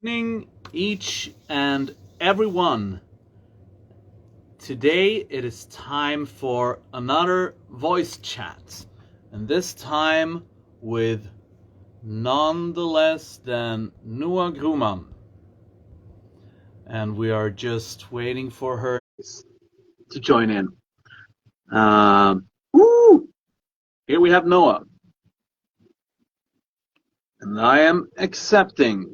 Evening, each and everyone. Today it is time for another voice chat, and this time with none the less than Noa Gruman. And we are just waiting for her to join in. Woo! Here we have Noa. And I am accepting,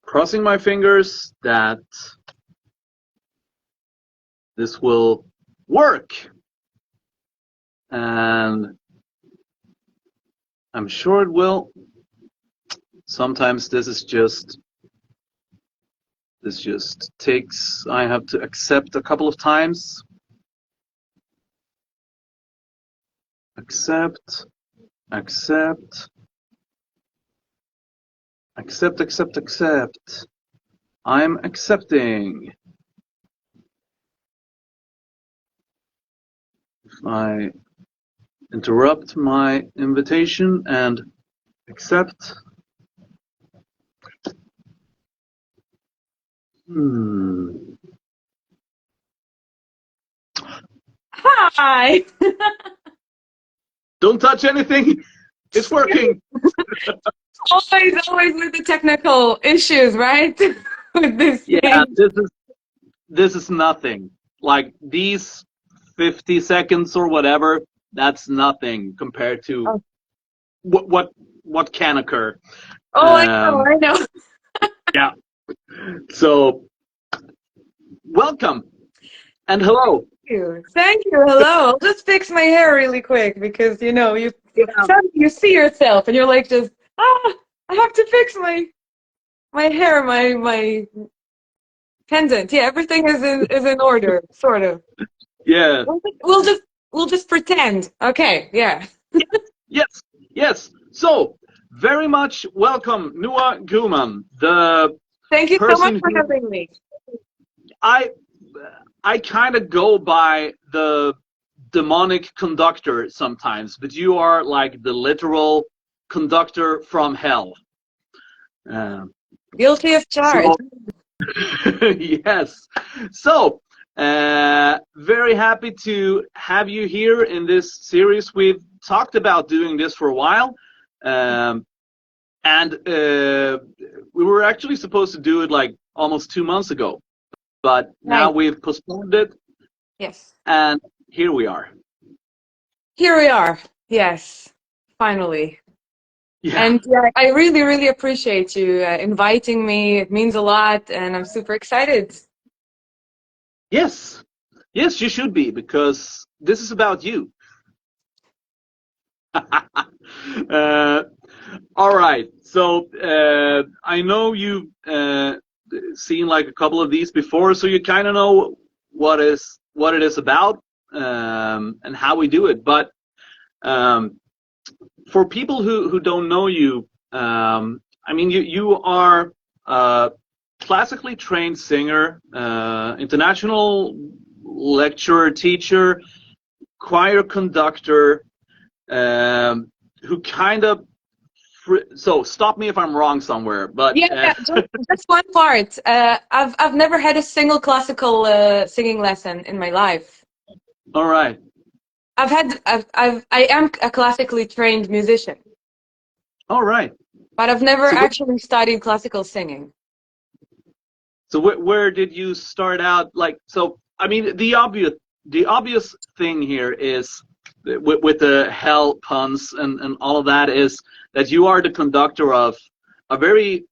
crossing my fingers that this will work. And I'm sure it will. Sometimes this just takes, I have to accept a couple of times. Accept. I'm accepting. If I interrupt my invitation and accept. Hi. Don't touch anything. It's working. Always with the technical issues, right? With this Yeah, thing. this is nothing. Like these 50 seconds or whatever, that's nothing compared to Oh, what can occur. I know, Um, I know. yeah. So welcome and hello. Thank you. Hello. I'll just fix my hair really quick because Yeah. suddenly you see yourself and you're like just I have to fix my hair, my pendant. Yeah, everything is in order, sort of. Yeah. We'll just we'll just pretend. Okay, yeah. Yes. Yes. So very much welcome, Noa Gruman, the Thank you so much person for who having me. I I kind of go by the demonic conductor sometimes, but you are like the literal conductor from hell. Um, Guilty of charge. so yes. So very happy to have you here in this series. We've talked about doing this for a while. Um, and we were actually supposed to do it like almost 2 months ago, but now Right. we've postponed it, Yes. and here we are. Here we are. Yes, finally. Yeah. And yeah, I really, really appreciate you inviting me. It means a lot, and I'm super excited. Yes. Yes, you should be, because this is about you. uh, all right. So I know you've seen like a couple of these before, so you kind of know what it is about, and how we do it. But um, for people who don't know you, I mean, you are a classically trained singer, international lecturer, teacher, choir conductor, who kind of, so stop me if I'm wrong somewhere, but Yeah, yeah, just one part. I've never had a single classical singing lesson in my life. all right, I am a classically trained musician, all right. but I've never So actually studied classical singing. where did you start out? Like, so I mean, the obvious thing here is with the hell puns and all of that is that you are the conductor of a very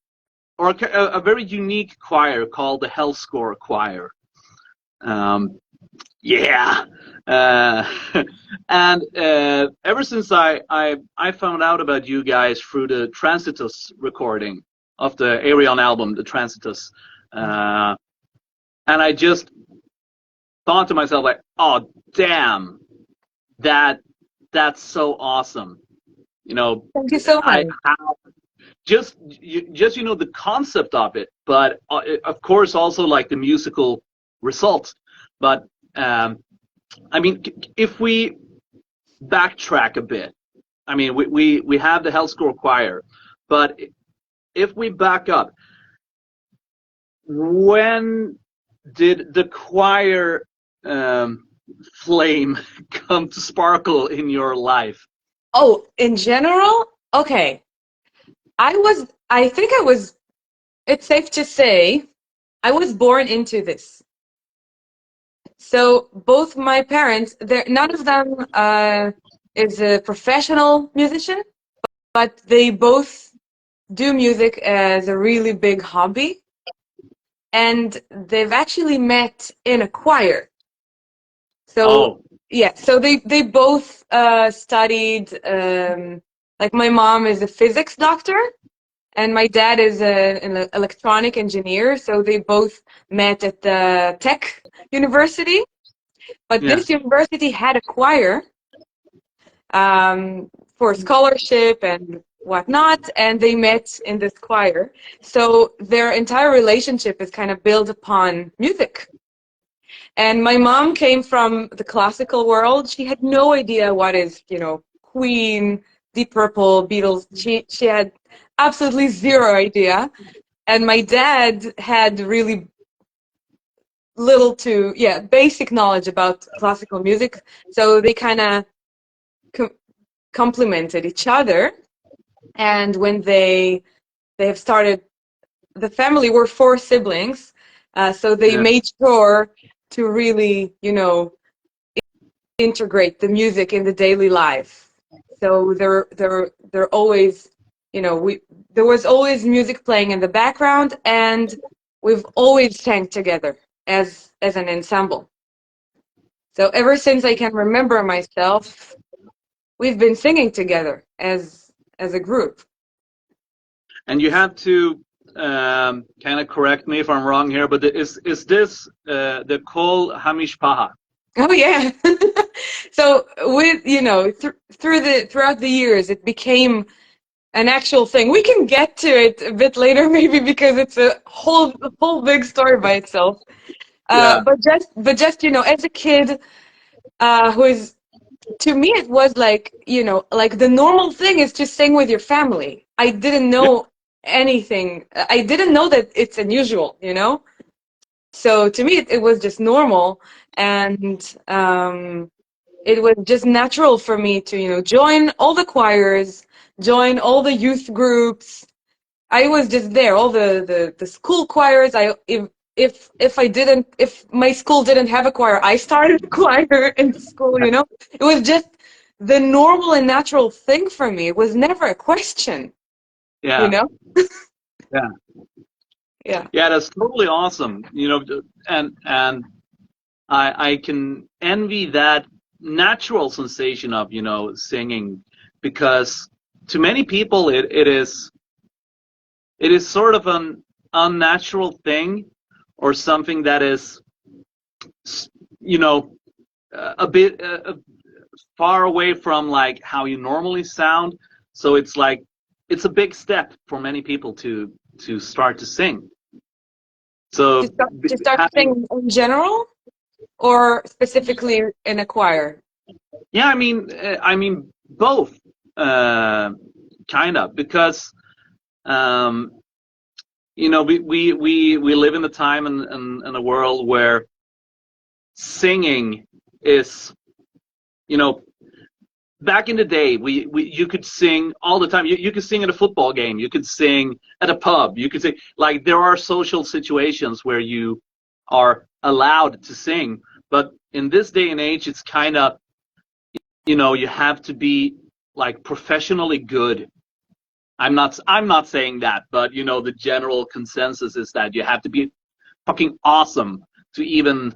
a very unique choir called the Hell Score Choir. Um, yeah, uh, and ever since I found out about you guys through the Transitus recording of the Arion album, the Transitus, uh, and I just thought to myself like, oh damn, that that's so awesome. You know, Thank you so I much. have just the concept of it, but of course also like the musical results. But I mean, if we backtrack a bit, I mean, we have the Hell Score Choir, but if we back up, when did the choir flame come to sparkle in your life? Oh, in general? Okay. I think it's safe to say, I was born into this. So both my parents, none of them is a professional musician, but they both do music as a really big hobby. And they've actually met in a choir. So Oh, yeah, so they both studied, like my mom is a physics doctor and my dad is an electronic engineer. So they both met at the tech university. But yeah. this university had a choir for scholarship and whatnot, and they met in this choir. So their entire relationship is kind of built upon music. And my mom came from the classical world. She had no idea what is, Queen, Deep Purple, Beatles. She had absolutely zero idea. And my dad had really little to, basic knowledge about classical music. So they kind of complemented each other. And when they have started, the family were four siblings, so they Yeah. made sure to really, integrate the music in the daily life. So they're always, there was always music playing in the background, and we've always sang together as an ensemble. So ever since I can remember myself, we've been singing together as a group. And you have to kind of correct me if I'm wrong here, but is this the Kol Hamishpaha? Oh yeah. So with throughout the years, it became an actual thing. We can get to it a bit later, maybe, because it's a whole big story by itself. Yeah. But just as a kid, who is to me it was like like the normal thing is to sing with your family. I didn't Yeah. know anything. I didn't know that it's unusual. So to me, it was just normal, and it was just natural for me to, join all the choirs, join all the youth groups. I was just there, all the school choirs. If my school didn't have a choir, I started a choir in the school. It was just the normal and natural thing for me. It was never a question, you Yeah. know? Yeah. Yeah. Yeah. That's totally awesome. And I can envy that natural sensation of singing, because to many people it is sort of an unnatural thing, or something that is you know a bit far away from like how you normally sound. So it's like it's a big step for many people to start to sing. To So start having, singing in general, or specifically in a choir? yeah, I mean both, kind of, because um, we live in a time and a world where singing is, you know back in the day, you could sing all the time. You could sing at a football game. You could sing at a pub. You could sing, like, there are social situations where you are allowed to sing. But in this day and age, it's kind of, you have to be like professionally good. I'm not saying that, but the general consensus is that you have to be fucking awesome to even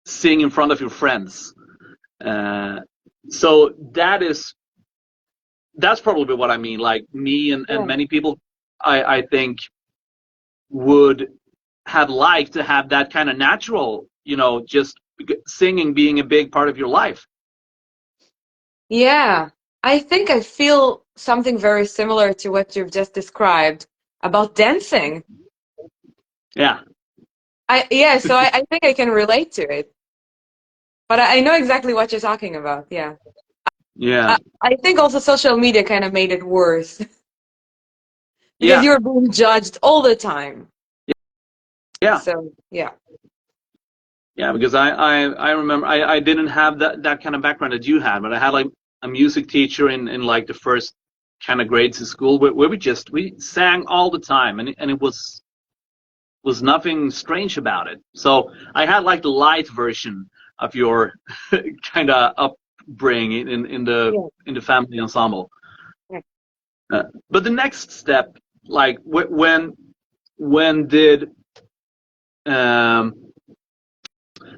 sing in front of your friends. Uh, so that's probably what I mean. Like, me and Yeah. many people, I think, would have liked to have that kind of natural, just singing being a big part of your life. Yeah. I think I feel something very similar to what you've just described about dancing. Yeah, So I think I can relate to it. But I know exactly what you're talking about. Yeah. yeah, I think also social media kind of made it worse. because Yeah. you're being judged all the time. Yeah. So yeah. Yeah, because I remember I didn't have that kind of background that you had, but I had like a music teacher in like the first kind of grades of school where we sang all the time, and it was nothing strange about it. So I had like the light version of your kind of upbringing Yeah. in the family ensemble. Yeah. But the next step, like when did um,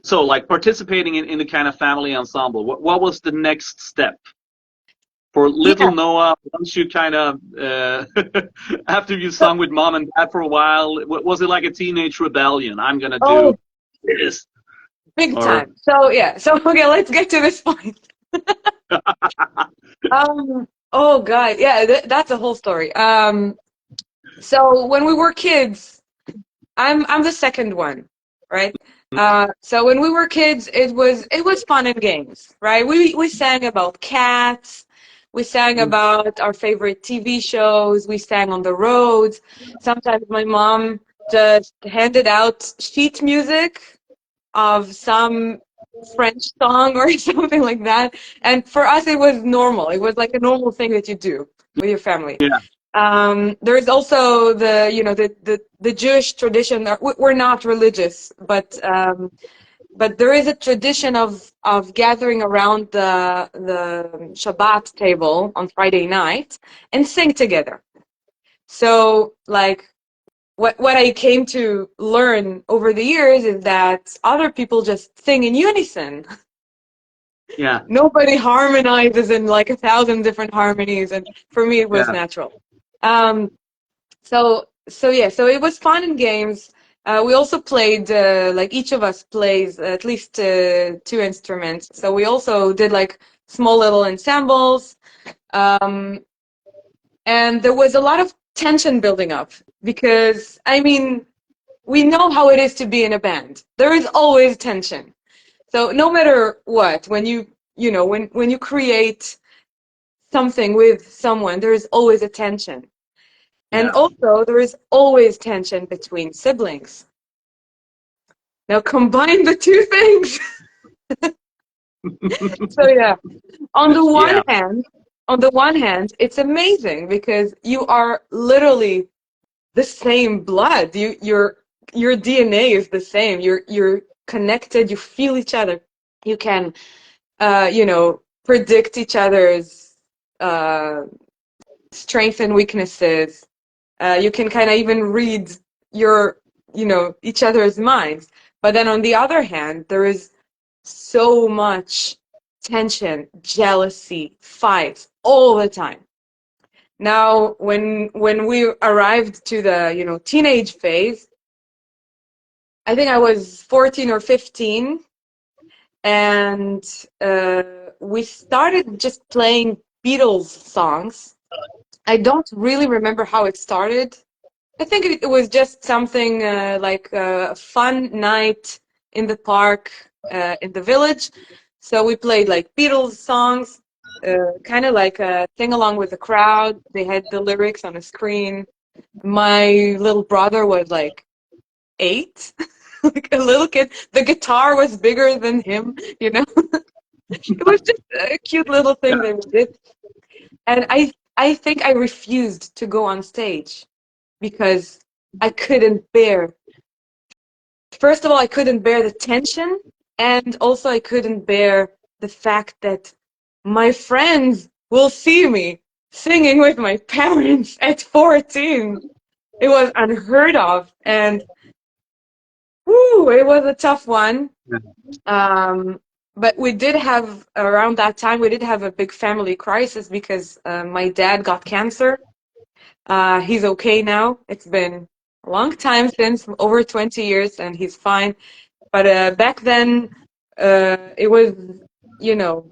so like participating in the kind of family ensemble, what was the next step for little Yeah. Noah once you kind of after you So, sung with mom and dad for a while? Was it like a teenage rebellion? I'm gonna do oh, this, big or time. So yeah. So okay, let's get to this point. Oh God, yeah, that's a whole story. So when we were kids, I'm the second one, right? So when we were kids, it was fun and games, right? We sang about cats, we sang about our favorite TV shows, we sang on the roads. Sometimes my mom just handed out sheet music of some French song or something like that. And for us, it was normal. It was like a normal thing that you do with your family. yeah, There is also the Jewish tradition. We're not religious, but there is a tradition of gathering around the Shabbat table on Friday night and sing together. So like what I came to learn over the years is that other people just sing in unison. yeah, Nobody harmonizes in like 1,000 different harmonies, and for me it was yeah, natural. Um, so yeah, so it was fun and games. We also played like each of us plays at least two instruments. So we also did like small little ensembles, um, and there was a lot of tension building up because I mean we know how it is to be in a band. There is always tension. So no matter what, when you create something with someone, there is always a tension. And yeah, also there is always tension between siblings. Now combine the two things. So yeah, on the one yeah, hand, on the one hand, it's amazing because you are literally the same blood. Your DNA is the same. You're connected. You feel each other. You can predict each other's uh, strengths and weaknesses. You can kind of even read each other's minds. But then on the other hand, there is so much tension, jealousy, fights all the time. Now, when we arrived to the, teenage phase, I think I was 14 or 15, and we started just playing Beatles songs. I don't really remember how it started. I think it was just something like a fun night in the park in the village. So we played like Beatles songs, kind of like a sing along with the crowd. They had the lyrics on a screen. My little brother was like 8, like a little kid. The guitar was bigger than him, you know. It was just a cute little thing they did. And I think I refused to go on stage because I couldn't bear. First of all, I couldn't bear the tension, and also I couldn't bear the fact that my friends will see me singing with my parents at 14. It was unheard of, and whoo, it was a tough one. Um, but we did have, around that time, we did have a big family crisis because my dad got cancer. He's okay now. It's been a long time since, over 20 years, and he's fine. But back then, it was, you know,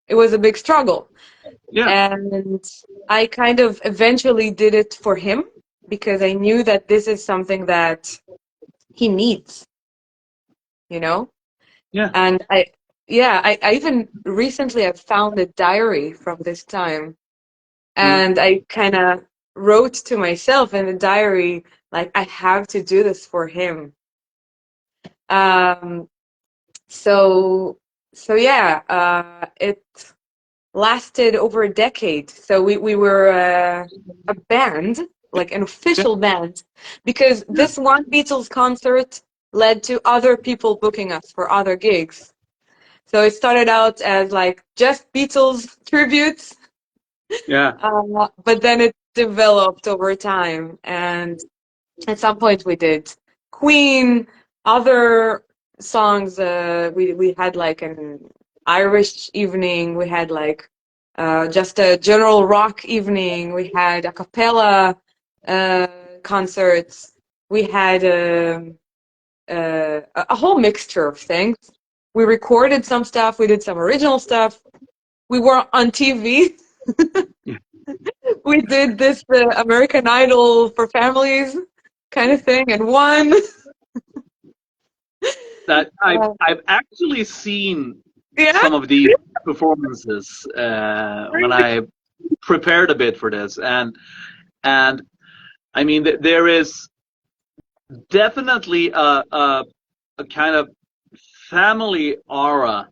it was a big struggle. yeah, And I kind of eventually did it for him because I knew that this is something that he needs, you know? yeah, And I even recently I found a diary from this time. mm, And I kind of wrote to myself in the diary, like, I have to do this for him. Um, so yeah, it lasted over a decade. So we were a band, like an Yeah. official band, because Yeah. this one Beatles concert led to other people booking us for other gigs. So it started out as like just Beatles tributes, Yeah. but then it developed over time. And at some point we did Queen, other songs. We had like an Irish evening. We had like just a general rock evening. We had a cappella uh, concerts. We had a whole mixture of things. We recorded some stuff. We did some original stuff. We were on TV. Yeah. We did this American Idol for families kind of thing and won. That Uh, I've actually seen yeah, some of these performances when I prepared a bit for this, and I mean there is definitely a kind of family aura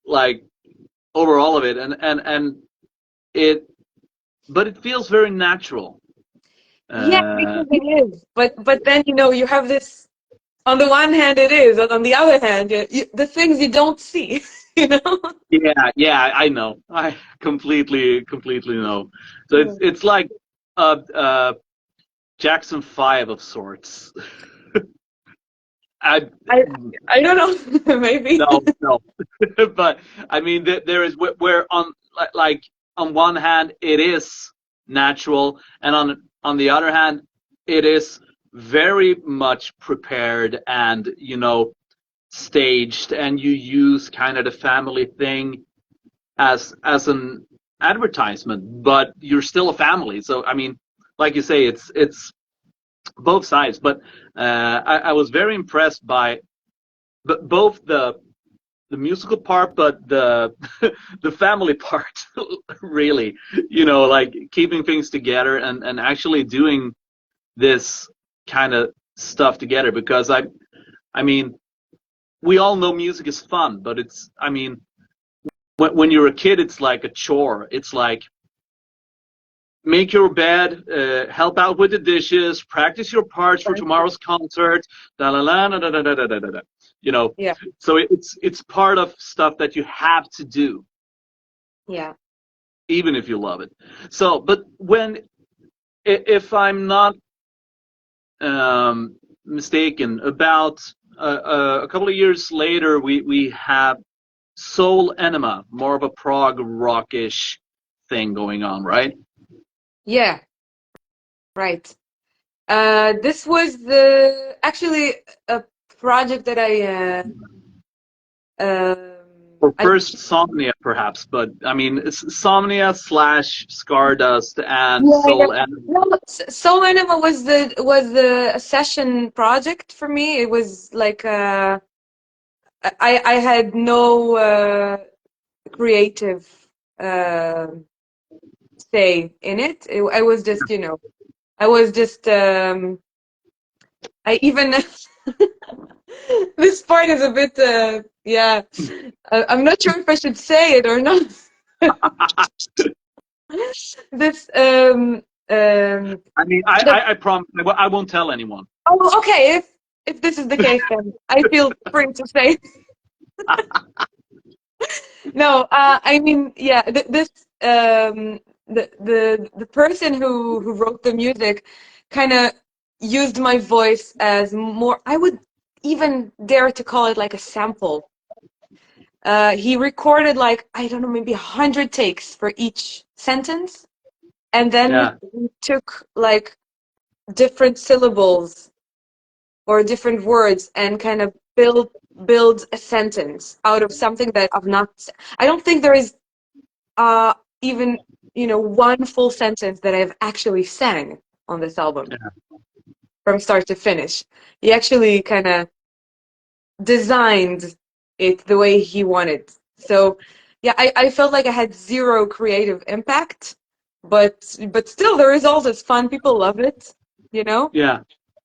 like over all of it, and it, but it feels very natural. yeah, Uh, because it is. But then you have this. On the one hand, it is, and on the other hand, the things you don't see. You know. yeah, yeah, I know. I completely know. So Yeah. it's like uh Jackson 5 of sorts. I I I don't know. Maybe. no, but I mean there is where on like on one hand it is natural, and on the other hand it is very much prepared and staged, and you use kind of the family thing as an advertisement, but you're still a family. So I mean, like you say, it's both sides. But I was very impressed by both the musical part, but the the family part, really. Like keeping things together and actually doing this kind of stuff together. Because I mean, we all know music is fun, but it's, I mean, when you're a kid, it's like a chore. It's like make your bed, help out with the dishes, practice your parts for tomorrow's concert, da la la da da da da da da da. You know, Yeah. so it's part of stuff that you have to do, Yeah. even if you love it. So, but if I'm not mistaken, about a couple of years later, we have Soul Enema, more of a prog rockish thing going on, right? Yeah. Right. This was the actually a project that Or I first Somnia, perhaps, but I mean, it's Somnia slash Stardust and yeah, yeah. Soul Enema. No, Soul Anima was the a session project for me. It was like I had no creative uh, say in it. I was just I was just I even this part is a bit yeah. I'm not sure if I should say it or not. This I mean, the I promise I won't tell anyone. oh, okay. If this is the case, then I feel free to say. No, I mean, yeah, this the person who wrote the music kind of used my voice as more. I would even dare to call it like a sample. He recorded like I don't know, maybe 100 takes for each sentence, and then Yeah, we took like different syllables or different words and kind of build a sentence out of something that I've not. I don't think there is even one full sentence that I've actually sang on this album yeah, from start to finish. He actually kind of designed it the way he wanted. So yeah, I felt like I had zero creative impact, but still the result is fun. People love it, you know. Yeah.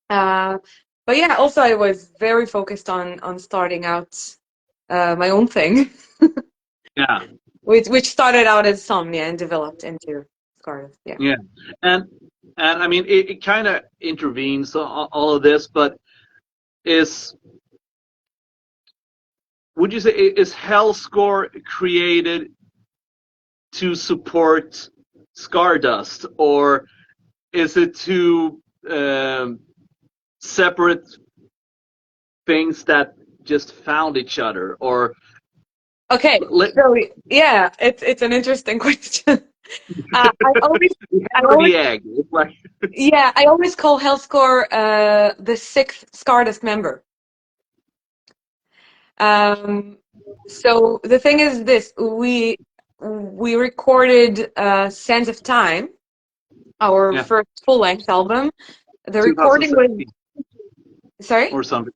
But yeah, also I was very focused on starting out my own thing, Yeah. which started out as Somnia and developed into Scarlet. Yeah. Yeah. And I mean, it kind of intervenes all of this, but is would you say is Hellscore created to support Stardust, or is it two separate things that just found each other? Or Okay, so yeah, it's an interesting question. I always, I always, the egg. It's like, yeah, I always call Hellscore the sixth Stardust member. So the thing is this: we recorded Sands of Time, our yeah, first full-length album. The recording was 2017 sorry. or something.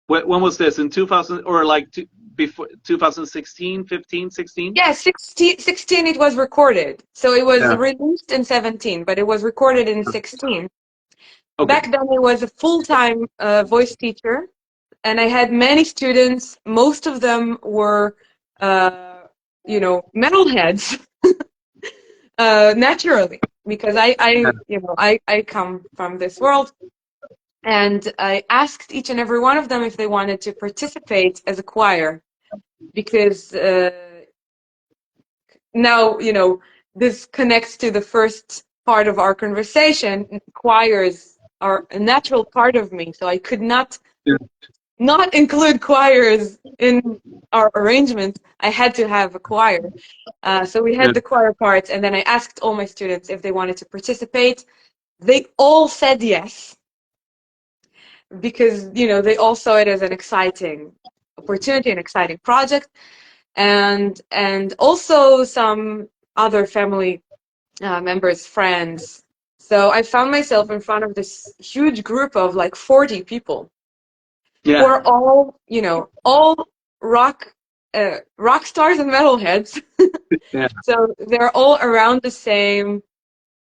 When was this? In 2000 or like before 2016, 15, 16? Yeah, 16 it was recorded. So it was Yeah. released in 17, but it was recorded in 16. Okay. Back then I was a full-time voice teacher, and I had many students. Most of them were, metalheads, naturally, because Yeah. I come from this world. And I asked each and every one of them if they wanted to participate as a choir, because now, this connects to the first part of our conversation. Choirs are a natural part of me, so I could not Yeah. not include choirs in our arrangement. I had to have a choir. So we Yeah. had the choir part, and then I asked all my students if they wanted to participate. They all said yes, because, they all saw it as an exciting opportunity, an exciting project. And also some other family members, friends. So I found myself in front of this huge group of like 40 people who Yeah. are all, all rock stars and metalheads. Yeah. So they're all around the same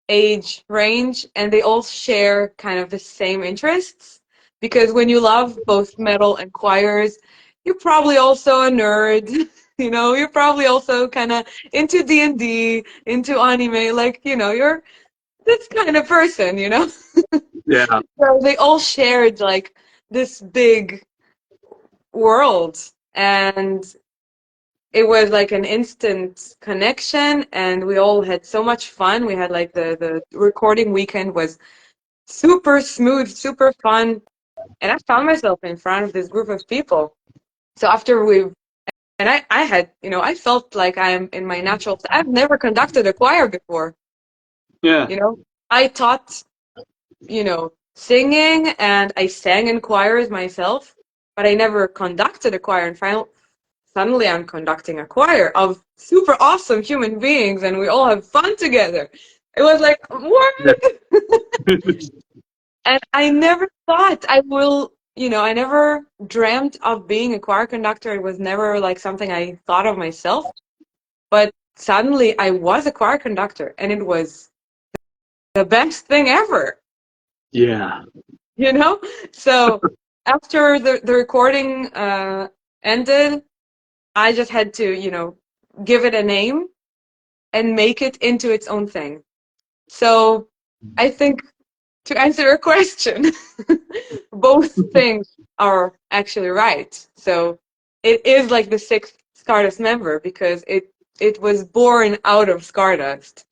age range, and they all share kind of the same interests. Because when you love both metal and choirs, you're probably also a nerd. You're probably also kind of into D&D, into anime, like, you're this kind of person. Yeah. So they all shared like this big world, and it was like an instant connection, and we all had so much fun. We had like the recording weekend was super smooth, super fun, and I found myself in front of this group of people. So after I had, I felt like I'm in my natural. I've never conducted a choir before. Yeah. I taught, singing, and I sang in choirs myself, but I never conducted a choir. And suddenly I'm conducting a choir of super awesome human beings, and we all have fun together. It was like, what? And I never thought I will, I never dreamt of being a choir conductor. It was never like something I thought of myself. But suddenly I was a choir conductor, and it was the best thing ever, Yeah. So after the recording ended, I just had to, give it a name and make it into its own thing. So I think, to answer your question, both things are actually right. So it is like the sixth Stardust member, because it was born out of Stardust,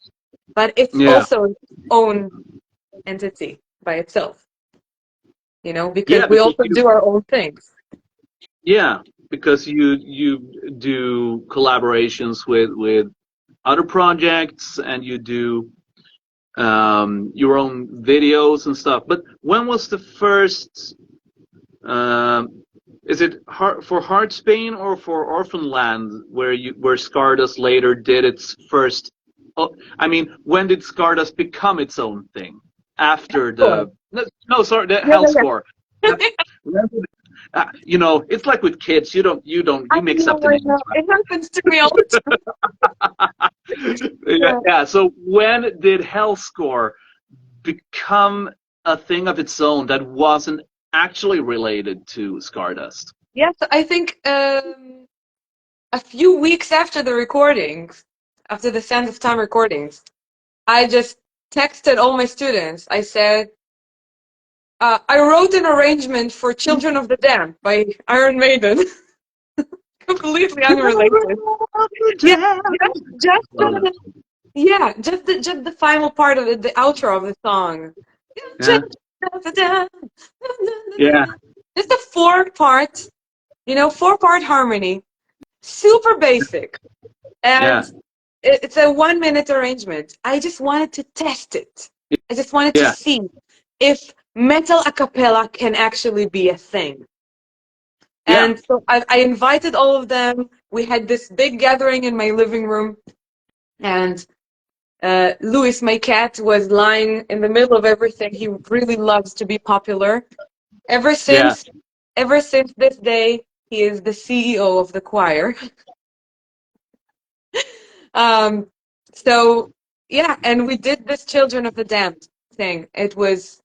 but it's Yeah. also its own entity by itself, because Yeah. we Because also do our own things. yeah, because you do collaborations with other projects, and you do your own videos and stuff. But when was the first? Is it for Heartsbane or for Orphanland where Stardust later did its first? Oh, I mean, when did Stardust become its own thing? After Sure. the no, sorry, the Yeah, yeah, Hellscore. yeah. You know, it's like with kids. You mix up the I names, know. right? It happens to me all the Yeah, time. yeah. So when did Hell Score become a thing of its own that wasn't actually related to Stardust? Yes, I think a few weeks after the recordings, after the Sands of Time recordings, I just texted all my students. I said, I wrote an arrangement for Children of the Damned by Iron Maiden. Completely unrelated. Yeah, just the, yeah, just the final part of the outro of the song. Yeah, yeah, Just a four-part, four-part harmony. Super basic. And yeah, it's a 1-minute arrangement. I just wanted to test it. I just wanted to yeah, see if metal a cappella can actually be a thing. yeah, And so I invited all of them. We had this big gathering in my living room, and Louis, my cat, was lying in the middle of everything. He really loves to be popular. Ever yeah, since, ever since this day, he is the CEO of the choir. Um, so yeah, and we did this Children of the Damned thing. It was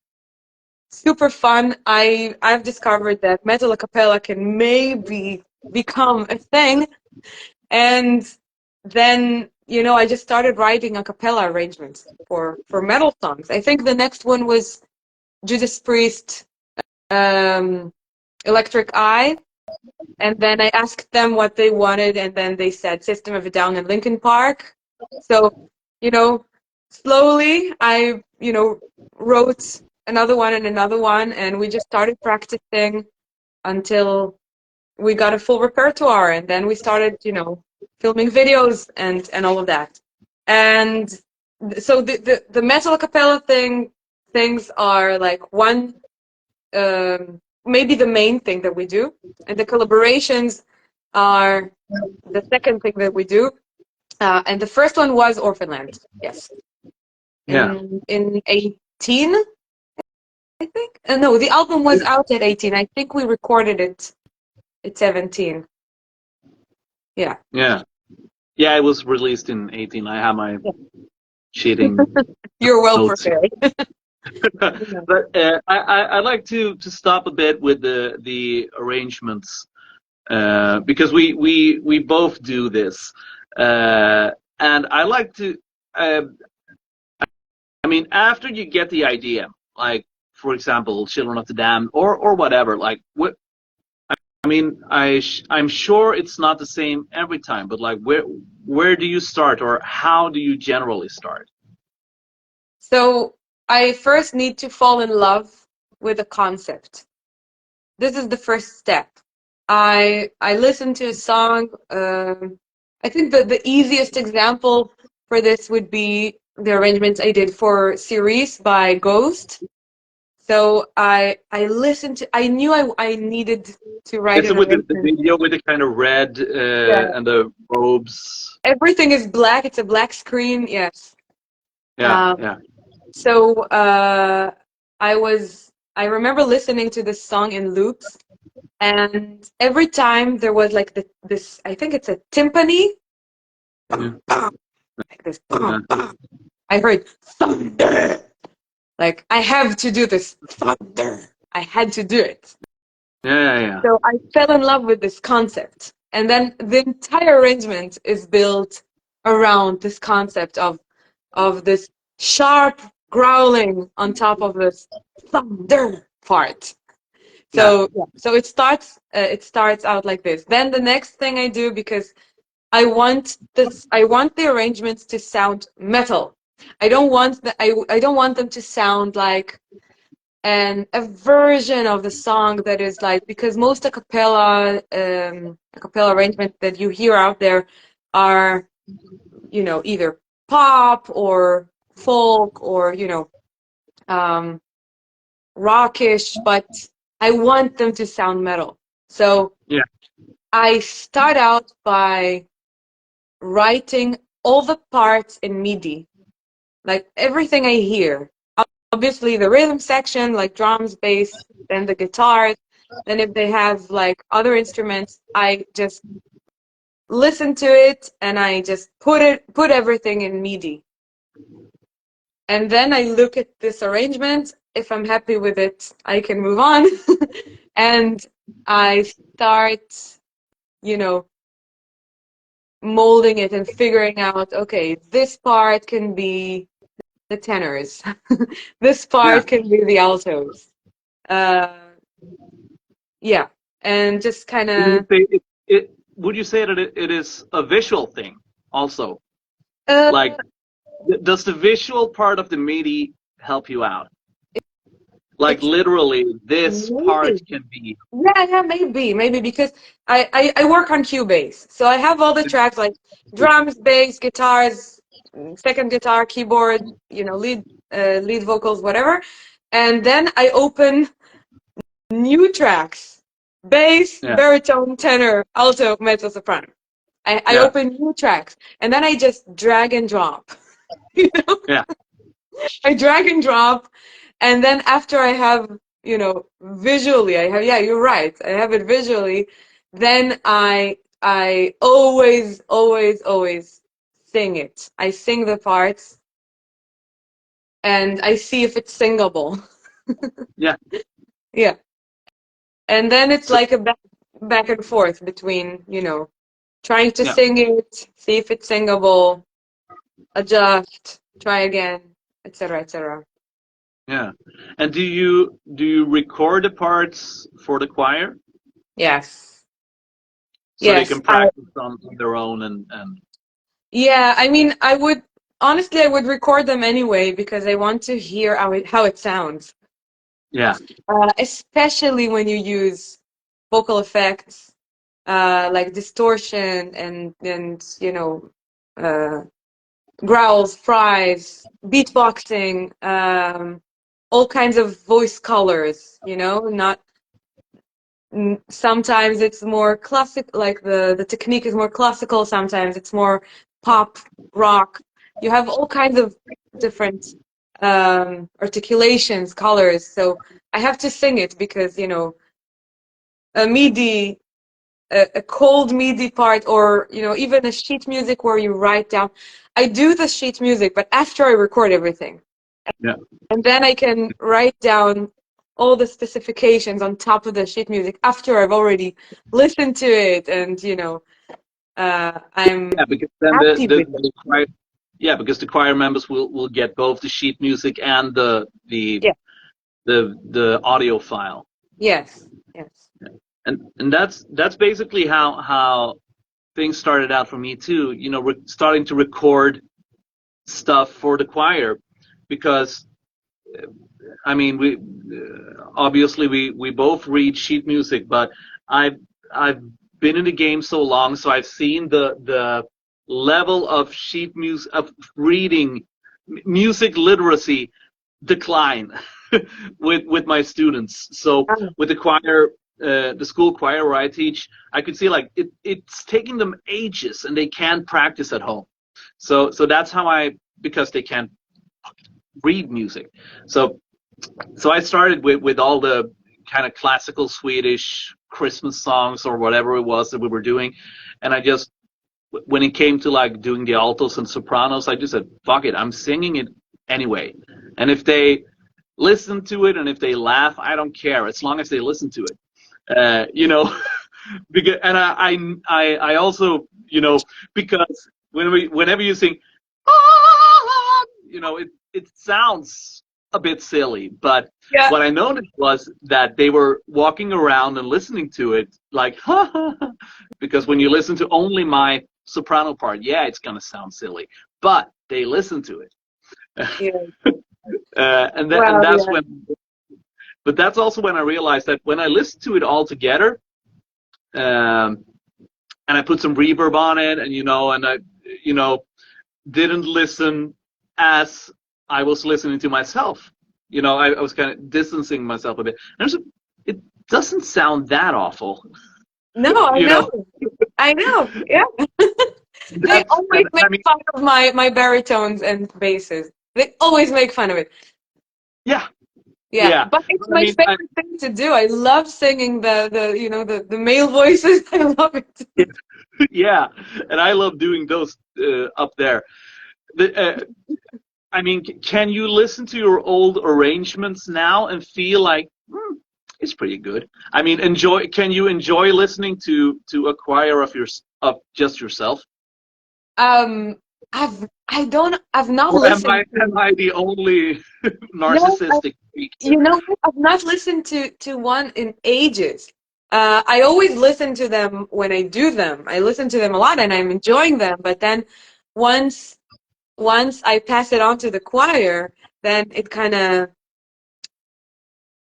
super fun. I've discovered that metal a cappella can maybe become a thing, and then I just started writing a cappella arrangements for metal songs. I think the next one was Judas Priest, um, Electric Eye, and then I asked them what they wanted, and then they said System of a Down and Linkin Park. So, you know, slowly I, wrote another one, and we just started practicing until we got a full repertoire, and then we started, filming videos and all of that. And so the metal a cappella things are like one, maybe the main thing that we do, and the collaborations are the second thing that we do. And the first one was Orphanland, yes, yeah, in 18, I think. No, the album was out at 18. I think we recorded it at 17. Yeah. yeah. Yeah, it was released in 18. I have my cheating You're well notes here. prepared. But I like to stop a bit with the arrangements because we both do this, and I like to. Uh, I mean, after you get the idea, like for example, Children of the Damned or whatever, like what. I mean, I'm sure it's not the same every time, but like where do you start, or how do you generally start? So I first need to fall in love with a concept. This is the first step. I listen to a song. I think that the easiest example for this would be the arrangements I did for Series by Ghost. So I listened to. I knew I needed to write Is an it with the arrangement. video with the kind of red Yeah, and the robes? everything is black. It's a black screen. Yes. Yeah, Um, yeah, so I remember listening to this song in loops, and every time there was like this. I think it's a timpani. yeah, Like this. yeah, I heard thunder. Like I have to do this thunder. I had to do it. yeah, yeah, So I fell in love with this concept. And then the entire arrangement is built around this concept of this sharp growling on top of this thunder part. yeah, So yeah, so it starts out like this. Then the next thing I do, because I want the arrangements to sound metal. I don't want them to sound like a version of the song that is like, because most a cappella arrangements that you hear out there are either pop or folk or um, rockish, but I want them to sound metal. So yeah, I start out by writing all the parts in MIDI, like everything I hear. Obviously, the rhythm section, like drums, bass, then the guitars, And if they have like other instruments, I just listen to it and I just put everything in MIDI. And then I look at this arrangement. If I'm happy with it, I can move on. And I start, you know, molding it and figuring out, okay, this part can be the tenors. This Yeah. part can be the altos. Uh, yeah. And just kind Would you of, say would you say that it is a visual thing also? uh, Like, does the visual part of the MIDI help you out? Like it's literally, this part maybe. can be. Yeah, maybe because I work on Cubase, so I have all the tracks like drums, bass, guitars, second guitar, keyboard, lead vocals, whatever, and then I open new tracks, bass, Yeah. baritone, tenor, alto, mezzo, soprano. I Yeah. open new tracks, and then I just drag and drop. You know, Yeah. I drag and drop, and then after I have, visually, yeah, you're right. I have it visually. Then I always, always, always sing it. I sing the parts and I see if it's singable. Yeah. Yeah. And then it's So like a back and forth between, trying to yeah. sing it, see if it's singable, adjust, try again, etc., etc. Yeah. And do you record the parts for the choir Yes. so they Yes. can practice on their own and Yeah, I mean, honestly, I would record them anyway because I want to hear how it sounds. yeah. Especially when you use vocal effects, like distortion and uh, growls, fries, beatboxing, all kinds of voice colors, not sometimes it's more classic, like the technique is more classical, sometimes it's more pop, rock. You have all kinds of different articulations, colors. So I have to sing it because, a MIDI, a cold MIDI part, or, even a sheet music where you write down. I do the sheet music, but after I record everything. Yeah. And then I can write down all the specifications on top of the sheet music after I've already listened to it and, I'm Yeah, because then happy with it. the choir, yeah, because the choir members will get both the sheet music and Yeah. the audio file. Yes. Yes. And that's basically how things started out for me too. Starting to record stuff for the choir, because I mean we obviously we both read sheet music, but I've been in the game so long, so I've seen the level of sheet music, of reading music literacy decline with my students. So Um, with the choir, the school choir where I teach, I could see like it's taking them ages and they can't practice at home. So that's how because they can't read music. So I started with all the kind of classical Swedish Christmas songs or whatever it was that we were doing, and I just, when it came to like doing the altos and sopranos, I just said, fuck it, I'm singing it anyway. And if they listen to it and if they laugh, I don't care, as long as they listen to it. Because, and I also, because whenever you sing, it sounds a bit silly, but yeah. what I noticed was that they were walking around and listening to it like, because when you listen to only my soprano part, yeah, it's gonna sound silly, but they listen to it. Yeah. And Well, that's yeah. when, but that's also when I realized that when I listened to it all together, and I put some reverb on it, and I, didn't listen as I was listening to myself. I was kind of distancing myself a bit. And it doesn't sound that awful. No, I you know. know. I know. Yeah. They always make I mean, fun of my baritones and basses. They always make fun of it. yeah, Yeah, Yeah, but it's I my mean, favorite thing to do. I love singing the male voices. I love it. yeah, and I love doing those up there. I mean, can you listen to your old arrangements now and feel like it's pretty good? I mean, enjoy. Can you enjoy listening to a choir of just yourself? Um, I've not Or am I listened to. am I the only No, narcissistic freak here? you know, I've not listened to one in ages. I always listen to them when I do them. I listen to them a lot and I'm enjoying them. But then once once I pass it on to the choir, then it kind of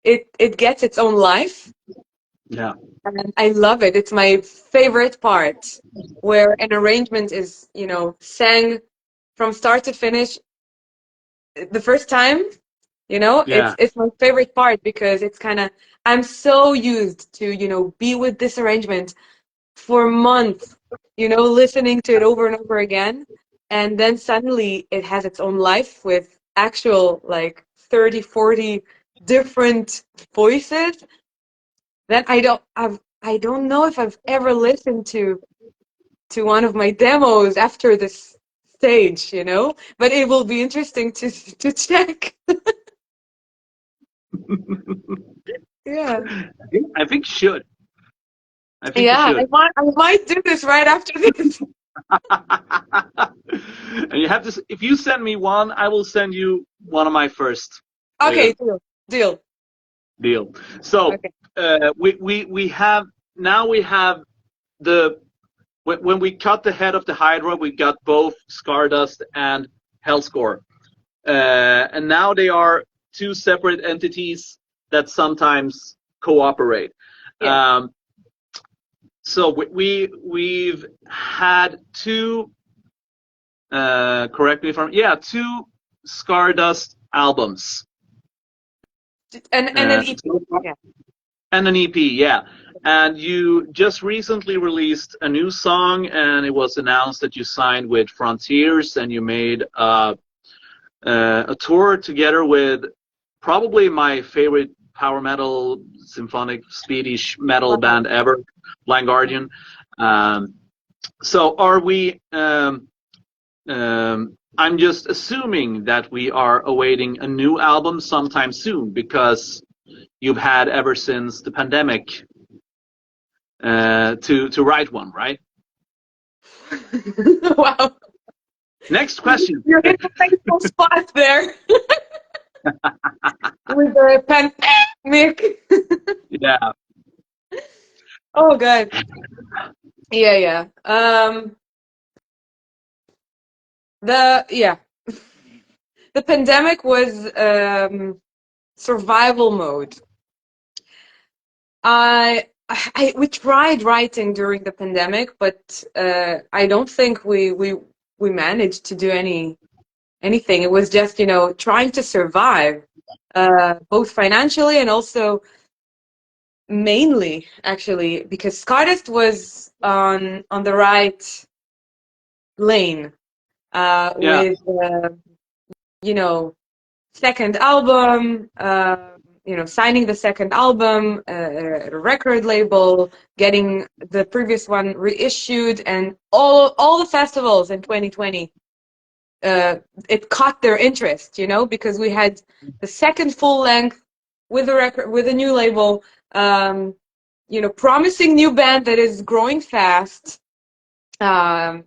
it gets its own life, Yeah, and I love it. It's my favorite part, where an arrangement is, sang from start to finish the first time. yeah, It's my favorite part because it's kind of I'm so used to, be with this arrangement for months, listening to it over and over again. And then suddenly it has its own life with actual like 30, 40 different voices. Then I don't know if I've ever listened to one of my demos after this stage, but it will be interesting to check. Yeah. I think you should. I think you Yeah, should. I might do this right after this. And you have to. If you send me one, I will send you one of my first later. Okay, deal. Deal. So Okay. we have now we have the when we cut the head of the Hydra, we got both Stardust and Hellscore, and now they are two separate entities that sometimes cooperate. Yeah. So we've had two. Correct me if I'm. Yeah, two Stardust albums. And an EP. So Yeah. and an EP, yeah. And you just recently released a new song, and it was announced that you signed with Frontiers, and you made a tour together with probably my favorite power metal, symphonic, Swedish metal Wow. band ever, Blind Guardian. Um, so are we? I'm just assuming that we are awaiting a new album sometime soon because you've had ever since the pandemic to write one, right? Wow. Next question. You're in the painful spot there with the pandemic. Yeah, Oh God. Yeah, yeah. Yeah. The pandemic was survival mode. We tried writing during the pandemic, but I don't think we managed to do anything. It was just, trying to survive, both financially and also mainly, actually, because Scartist was on the right lane, yeah, with, you know, second album, signing the second album, a record label, getting the previous one reissued, and all the festivals in 2020. It caught their interest, because we had the second full length with a record, with a new label, promising new band that is growing fast. Um,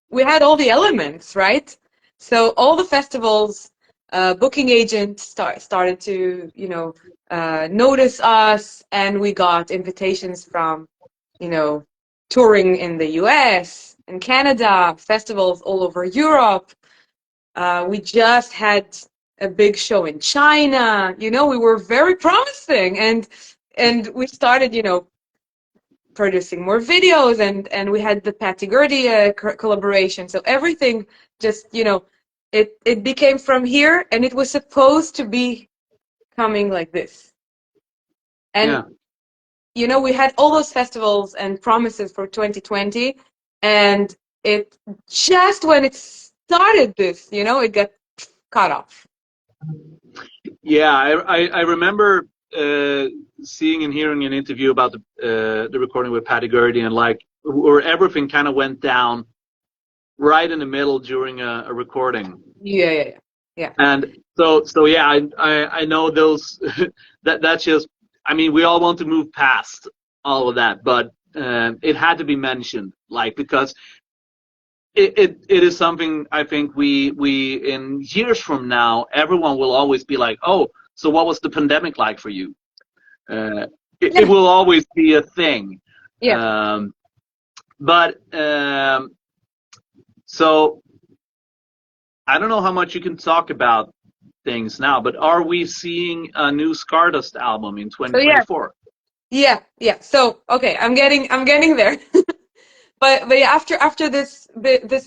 we had all the elements, right? So all the festivals, booking agents started to, notice us, and we got invitations from, touring in the US and Canada, festivals all over Europe. We just had a big show in China. We were very promising, and we started, producing more videos, and we had the Patty Gurdy collaboration. So everything just, it became from here, and it was supposed to be coming like this. And yeah. we had all those festivals and promises for 2020, and it just when it started this, it got cut off. Yeah, I remember seeing and hearing an interview about the recording with Patty Gurdy, and like where everything kind of went down right in the middle during a recording. Yeah. And so yeah, I know those that's just, I mean, we all want to move past all of that, but it had to be mentioned, like, because it is something I think we in years from now everyone will always be like, oh, so what was the pandemic like for you? It will always be a thing. Yeah. But so I don't know how much you can talk about things now, but are we seeing a new Stardust album in So yeah. 2024? Yeah. So okay, I'm getting there. But yeah, after this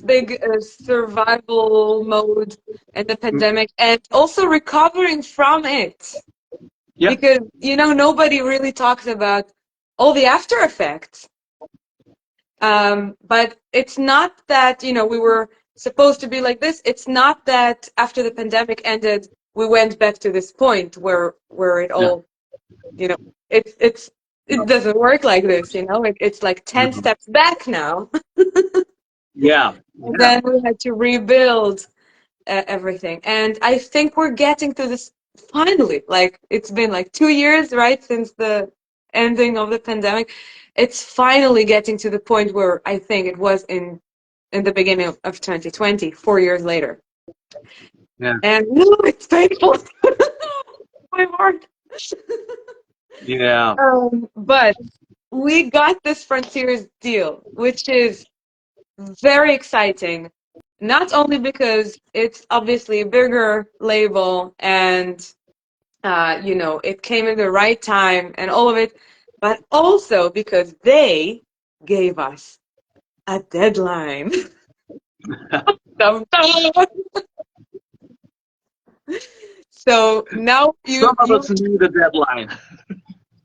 big survival mode and the pandemic, and also recovering from it, Yeah. because nobody really talks about all the after effects. But it's not that we were supposed to be like this. It's not that after the pandemic ended, we went back to this point where it Yeah. all, it doesn't work like this. It's like 10 Mhm. steps back now. Yeah. And Yeah. then we had to rebuild everything. And I think we're getting to this finally. Like, it's been like 2 years, right, since the ending of the pandemic. It's finally getting to the point where I think it was in the beginning of 2020, 4 years later. Yeah. And no, it's painful. My heart. Yeah. But we got this Frontiers deal, which is very exciting. Not only because it's obviously a bigger label and it came in the right time and all of it, but also because they gave us a deadline. Dum, dum. So now Some of us need a deadline.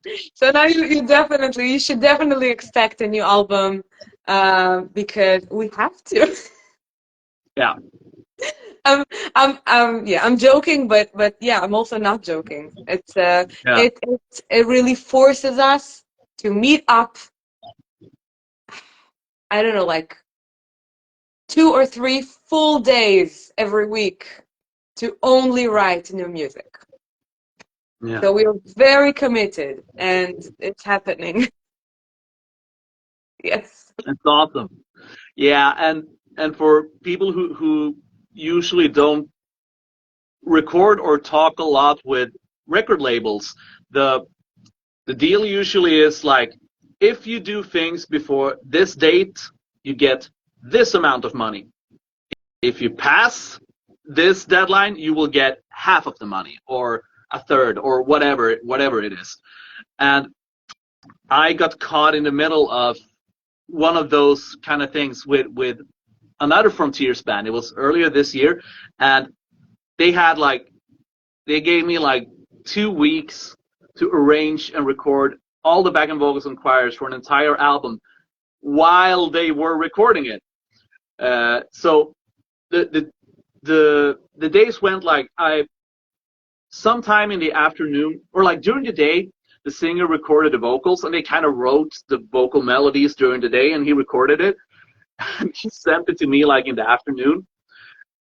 you should definitely expect a new album because we have to. Yeah. I'm joking, but yeah, I'm also not joking. Yeah. It really forces us to meet up. I don't know, like 2 or 3 full days every week to only write new music. Yeah. So we are very committed, and it's happening. Yes. That's awesome. Yeah, and for people who usually don't record or talk a lot with record labels, the deal usually is like, if you do things before this date, you get this amount of money. If you pass this deadline, you will get half of the money, or a third, or whatever it is. And I got caught in the middle of one of those kind of things with another Frontiers band. It was earlier this year, and they gave me like 2 weeks to arrange and record all the backing vocals and choirs for an entire album while they were recording it. So the days went like, sometime in the afternoon or like during the day, the singer recorded the vocals and they kind of wrote the vocal melodies during the day and he recorded it. And he sent it to me like in the afternoon,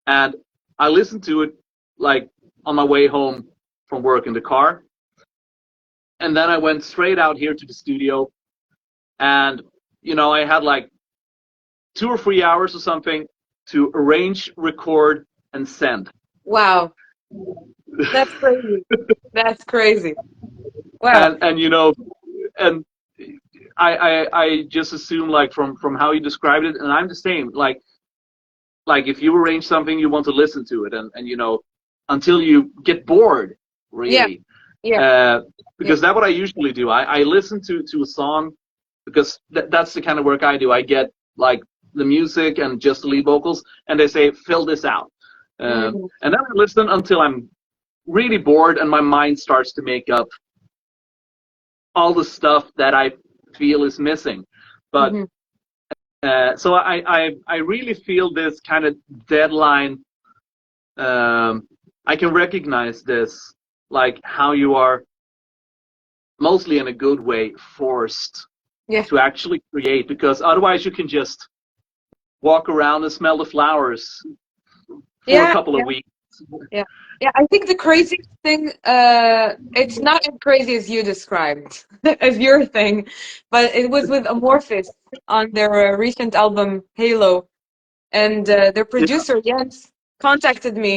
and I listened to it like on my way home from work in the car. And then I went straight out here to the studio, and I had like 2 or 3 hours or something to arrange, record, and send. Wow. That's crazy. That's crazy. Wow. And I just assume, like, from how you described it, and I'm the same. Like if you arrange something, you want to listen to it, and until you get bored, really. Yeah. Because that's what I usually do. I listen to a song because that's the kind of work I do. I get like the music and just the lead vocals, and they say fill this out, and then I listen until I'm really bored and my mind starts to make up all the stuff that I feel is missing. But so I really feel this kind of deadline. I can recognize this like how you are mostly in a good way forced Yeah. to actually create, because otherwise you can just walk around and smell the flowers for a Yeah. couple of weeks. Yeah. Yeah, I think the craziest thing, it's not as crazy as you described, as your thing, but it was with Amorphis on their recent album, Halo. And their Yeah, producer, Jens, contacted me.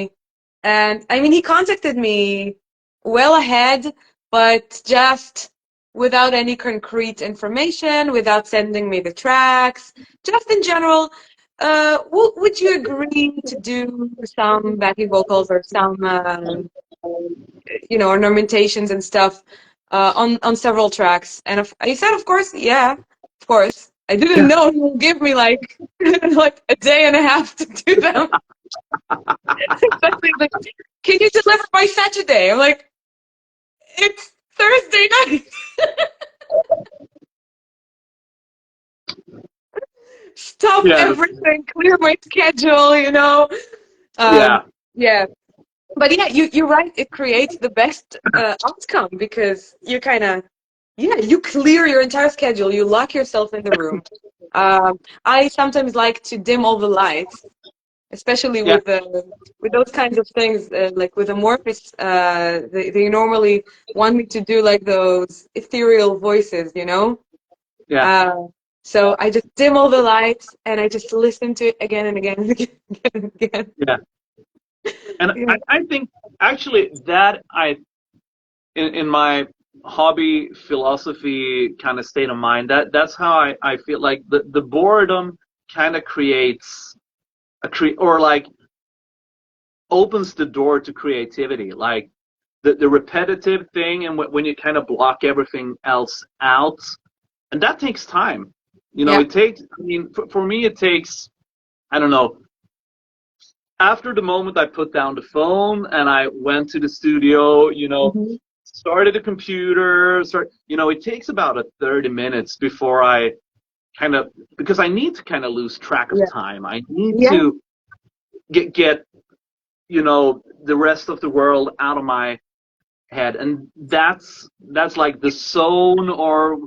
And I mean, he contacted me well ahead, but just without any concrete information, without sending me the tracks, just in general. Would you agree to do some backing vocals or some, ornamentations and stuff on several tracks? And I said, of course, yeah, of course. I didn't yeah, know he would give me like like a day and a half to do them. Especially like, can you deliver by Saturday? I'm like, it's Thursday night. Stop yeah, everything, clear my schedule, you know. yeah, Yeah. But yeah, you're right. It creates the best outcome because you kind of, yeah, you clear your entire schedule. You lock yourself in the room. I sometimes like to dim all the lights, especially yeah, with those kinds of things. Like with Amorphous, they normally want me to do like those ethereal voices, you know. yeah, Uh, so I just dim all the lights and I just listen to it again and again and again and again. yeah. And Yeah. I think actually that in my hobby philosophy kind of state of mind, that's how I feel like the boredom kind of creates or like opens the door to creativity. Like the repetitive thing, and when you kind of block everything else out, and that takes time. You know, Yeah. it takes, I mean, for me, it takes, I don't know, after the moment I put down the phone and I went to the studio, Hmm. started the computer, it takes about 30 minutes before I kind of, because I need to kind of lose track of Yeah. time. I need Yeah. to get the rest of the world out of my head, and that's like the zone or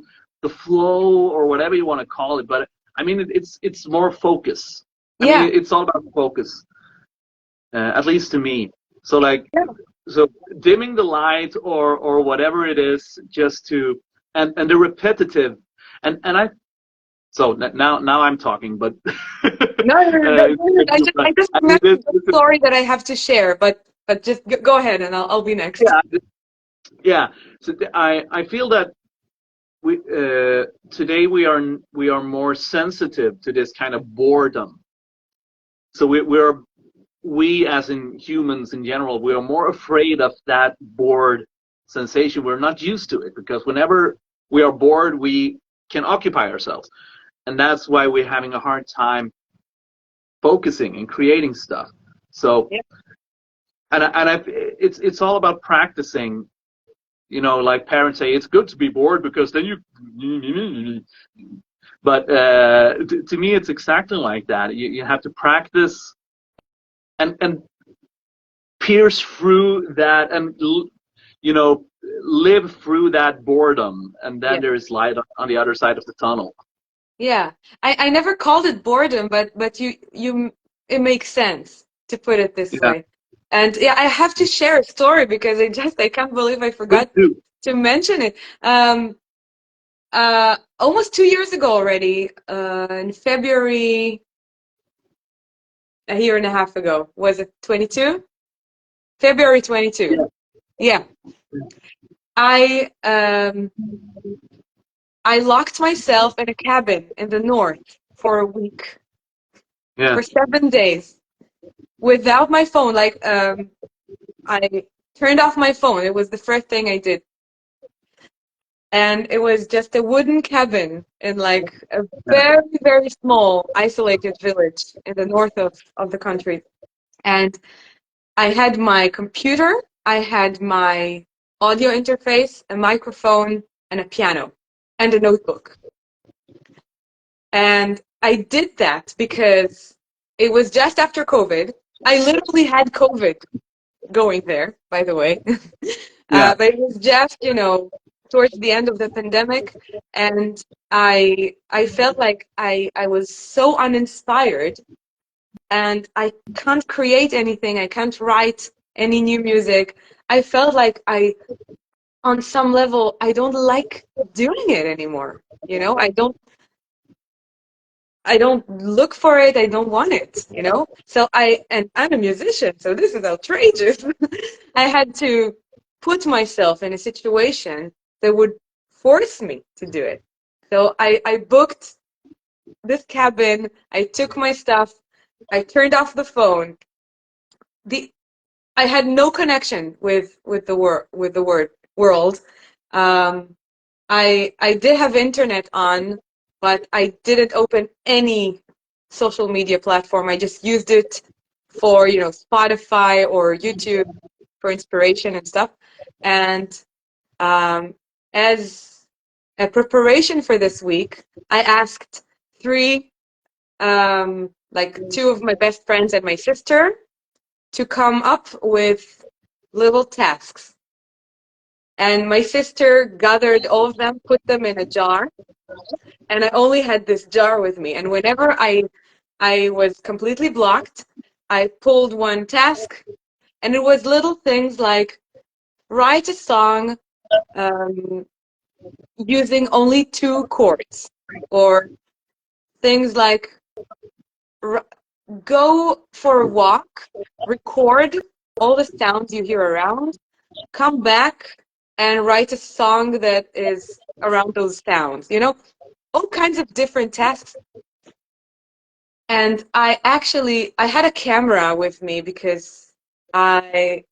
the flow or whatever you want to call it. But I mean, it's more focus. I mean, Yeah. it's all about focus, at least to me. So like, Yeah. so dimming the light or whatever it is, just to, and the repetitive, and I, so now I'm talking, but No, no, no, no, no, I just I mean, remembered the story that I have to share, but just go ahead and I'll be next. yeah, yeah. So I feel that we today we are more sensitive to this kind of boredom. So we as in humans in general, we are more afraid of that bored sensation. We're not used to it, because whenever we are bored, we can occupy ourselves, and that's why we're having a hard time focusing and creating stuff. So, Yeah. it's all about practicing. Like parents say, it's good to be bored because then you. But to me, it's exactly like that. You have to practice and pierce through that, and live through that boredom, and then Yeah. there's light on the other side of the tunnel. Yeah. I never called it boredom, but you it makes sense to put it this Yeah, way. And yeah, I have to share a story because I can't believe I please forgot do. to mention it. Almost 2 years ago already, in February, a year and a half ago, was it 22? February 22. Yeah, Yeah. I um I locked myself in a cabin in the north for a week, yeah, for 7 days, without my phone. Like I turned off my phone. It was the first thing I did. And it was just a wooden cabin in like a very, very small, isolated village in the north of the country. And I had my computer, I had my audio interface, a microphone, and a piano, and a notebook. And I did that because it was just after COVID. I literally had COVID going there, by the way. Yeah. But it was just, towards the end of the pandemic, and I felt like I was so uninspired, and I can't create anything. I can't write any new music. I felt like on some level, I don't like doing it anymore. I don't look for it. I don't want it. So and I'm a musician, so this is outrageous. I had to put myself in a situation that would force me to do it. So I booked this cabin. I took my stuff. I turned off the phone. The I had no connection with the world. Um, I did have internet on, but I didn't open any social media platform. I just used it for, Spotify or YouTube for inspiration and stuff. And as a preparation for this week, I asked three, like two of my best friends and my sister, to come up with little tasks. And my sister gathered all of them, put them in a jar, and I only had this jar with me. And whenever I was completely blocked, I pulled one task, and it was little things like write a song um, using only two chords, or things like go for a walk, record all the sounds you hear around, come back and write a song that is around those sounds, all kinds of different tasks. And I had a camera with me because you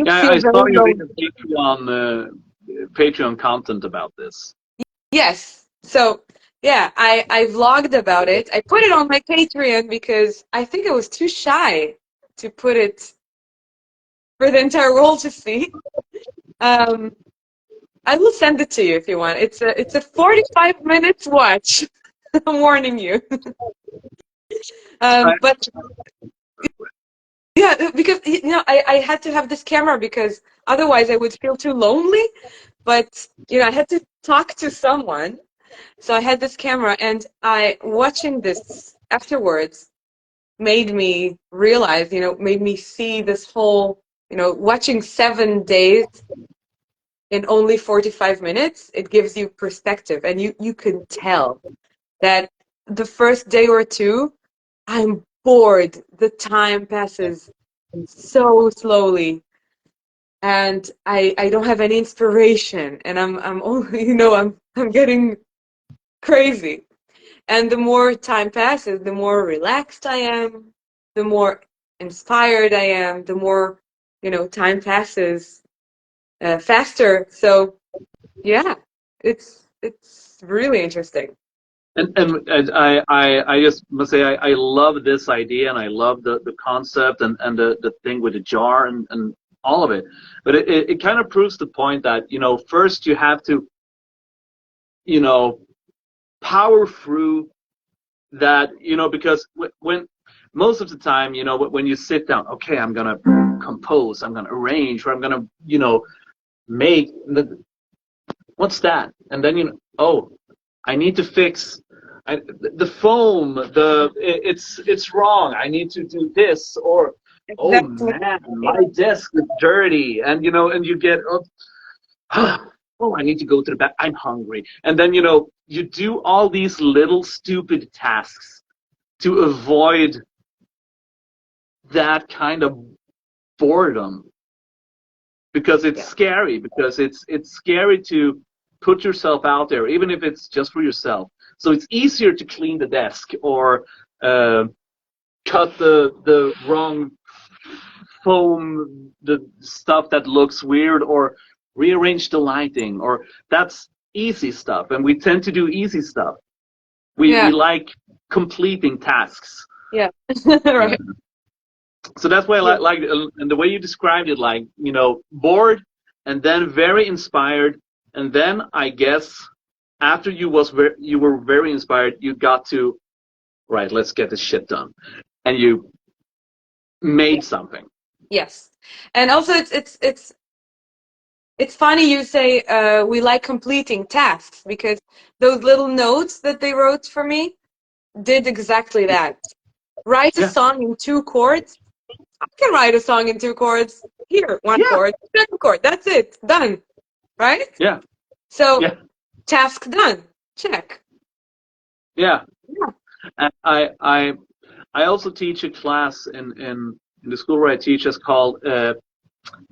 Yeah, feel I very saw you low. made a Patreon content about this. Yes. So yeah, I vlogged about it. I put it on my Patreon because I think I was too shy to put it for the entire world to see. Um, I will send it to you if you want. It's a 45 minutes watch. I'm warning you. I, But yeah, because I had to have this camera because otherwise I would feel too lonely. But I had to talk to someone, so I had this camera, and I watching this afterwards made me realize, made me see this whole, watching 7 days in only 45 minutes. It gives you perspective, and you can tell that the first day or two, I'm bored. The time passes so slowly, and I don't have any inspiration, and I'm only I'm getting crazy. And the more time passes, the more relaxed I am, the more inspired I am, the more time passes faster. So yeah, it's really interesting. and I just must say I love this idea, and I love the concept, and the thing with the jar, and all of it. But it kind of proves the point that first you have to you know power through that, because when most of the time, when you sit down, okay, I'm gonna compose, I'm gonna arrange, or I'm gonna make what's that, and then oh, I need to fix the foam, it's wrong, I need to do this, or oh Exactly. man, my desk is dirty, and and you get oh, I need to go to the back, I'm hungry, and then you do all these little stupid tasks to avoid that kind of boredom, because it's Yeah. scary, because it's scary to put yourself out there, even if it's just for yourself. So it's easier to clean the desk, or uh, cut the wrong foam, the stuff that looks weird, or rearrange the lighting, or that's easy stuff, and we tend to do easy stuff. We Yeah. like completing tasks. Yeah. Uh, Right. so that's why I Yeah. like, and the way you described it, like bored, and then very inspired, and then I guess after you were very inspired, you got to, right, let's get this shit done, and you Yeah. made something. Yes. And also it's It's funny you say we like completing tasks, because those little notes that they wrote for me did exactly that. Write a Yeah, song in 2 chords. I can write a song in 2 chords. Here, one yeah, chord, second chord. That's it. Done. Right? yeah, So, yeah, task done. Check. yeah. Yeah. And I also teach a class in the school where I teach. It's called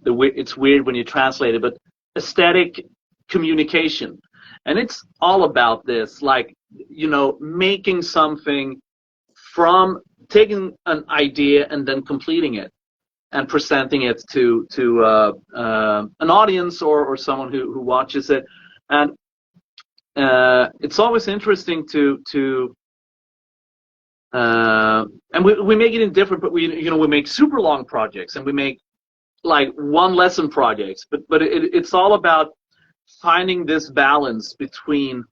it's weird when you translate it, but aesthetic communication, and it's all about this, like, making something from taking an idea and then completing it and presenting it to an audience or someone who watches it. And it's always interesting to and we make it in different, but we make super long projects, and we make like one lesson projects, but it's all about finding this balance between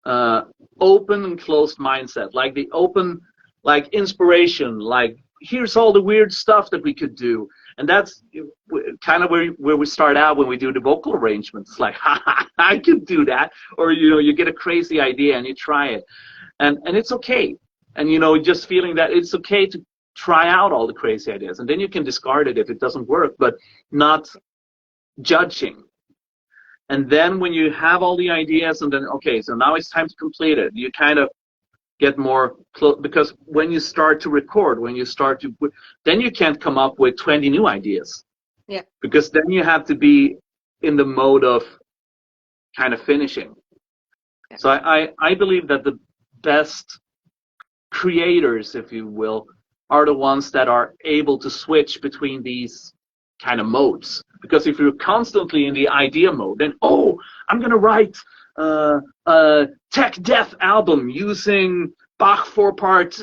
open and closed mindset, like the open, like inspiration, like here's all the weird stuff that we could do. And that's kind of where we start out when we do the vocal arrangements, like I could do that, or you get a crazy idea and you try it, and it's okay. And just feeling that it's okay to try out all the crazy ideas, and then you can discard it if it doesn't work, but not judging. And then when you have all the ideas, and then, okay, so now it's time to complete it, you kind of get more close, because when you start to record, then you can't come up with 20 new ideas. Yeah. Because then you have to be in the mode of kind of finishing. Yeah. So I believe that the best creators, if you will, are the ones that are able to switch between these kind of modes. Because if you're constantly in the idea mode, then, I'm going to write a tech death album using Bach 4-part,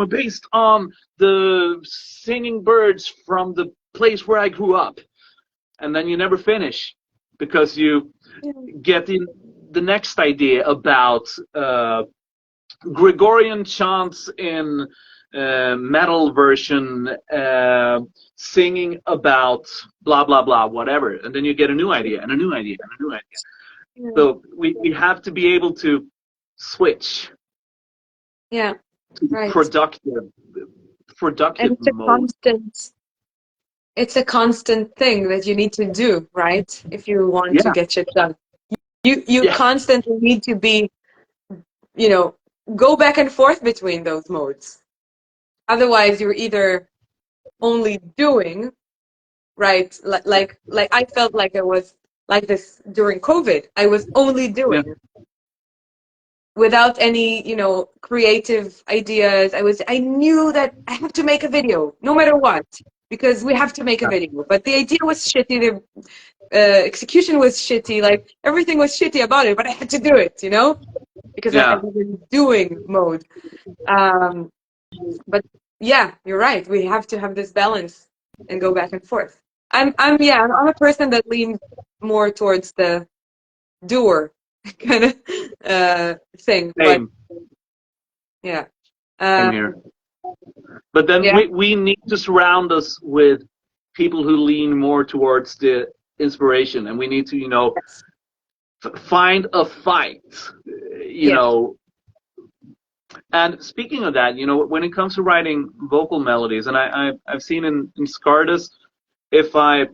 based on the singing birds from the place where I grew up. And then you never finish, because you get in the next idea about Gregorian chants in metal version, singing about blah blah blah, whatever, and then you get a new idea and a new idea and a new idea. Yeah. So we have to be able to switch. Yeah. To Right. productive And mode. It's a constant thing that you need to do, right? If you want to get shit done, you constantly need to be, go back and forth between those modes. Otherwise, you're either only doing, right? Like I felt like I was like this during COVID. I was only doing without any, creative ideas. I knew that I have to make a video no matter what, because we have to make a video. But the idea was shitty. The execution was shitty. Like everything was shitty about it, but I had to do it, because I was in doing mode. But yeah, you're right. We have to have this balance and go back and forth. I'm a person that leans more towards the doer kind of thing. Same. But yeah. Same here. But then we need to surround us with people who lean more towards the inspiration, and we need to, find a fight, And speaking of that, when it comes to writing vocal melodies, and I've seen in Skardist, if I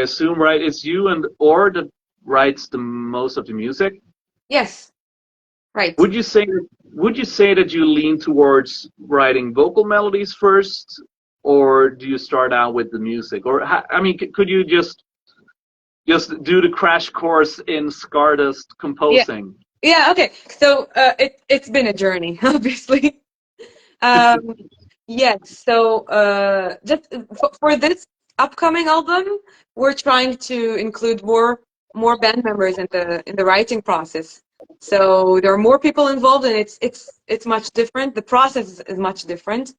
assume right, it's you and Or that writes the most of the music. Yes. Right. Would you say that you lean towards writing vocal melodies first, or do you start out with the music? Or could you just do the crash course in Skardist composing? Yeah. Okay. So it's been a journey, obviously. Yes. So just for this upcoming album, we're trying to include more band members in the writing process. So there are more people involved, and it's much different. The process is much different.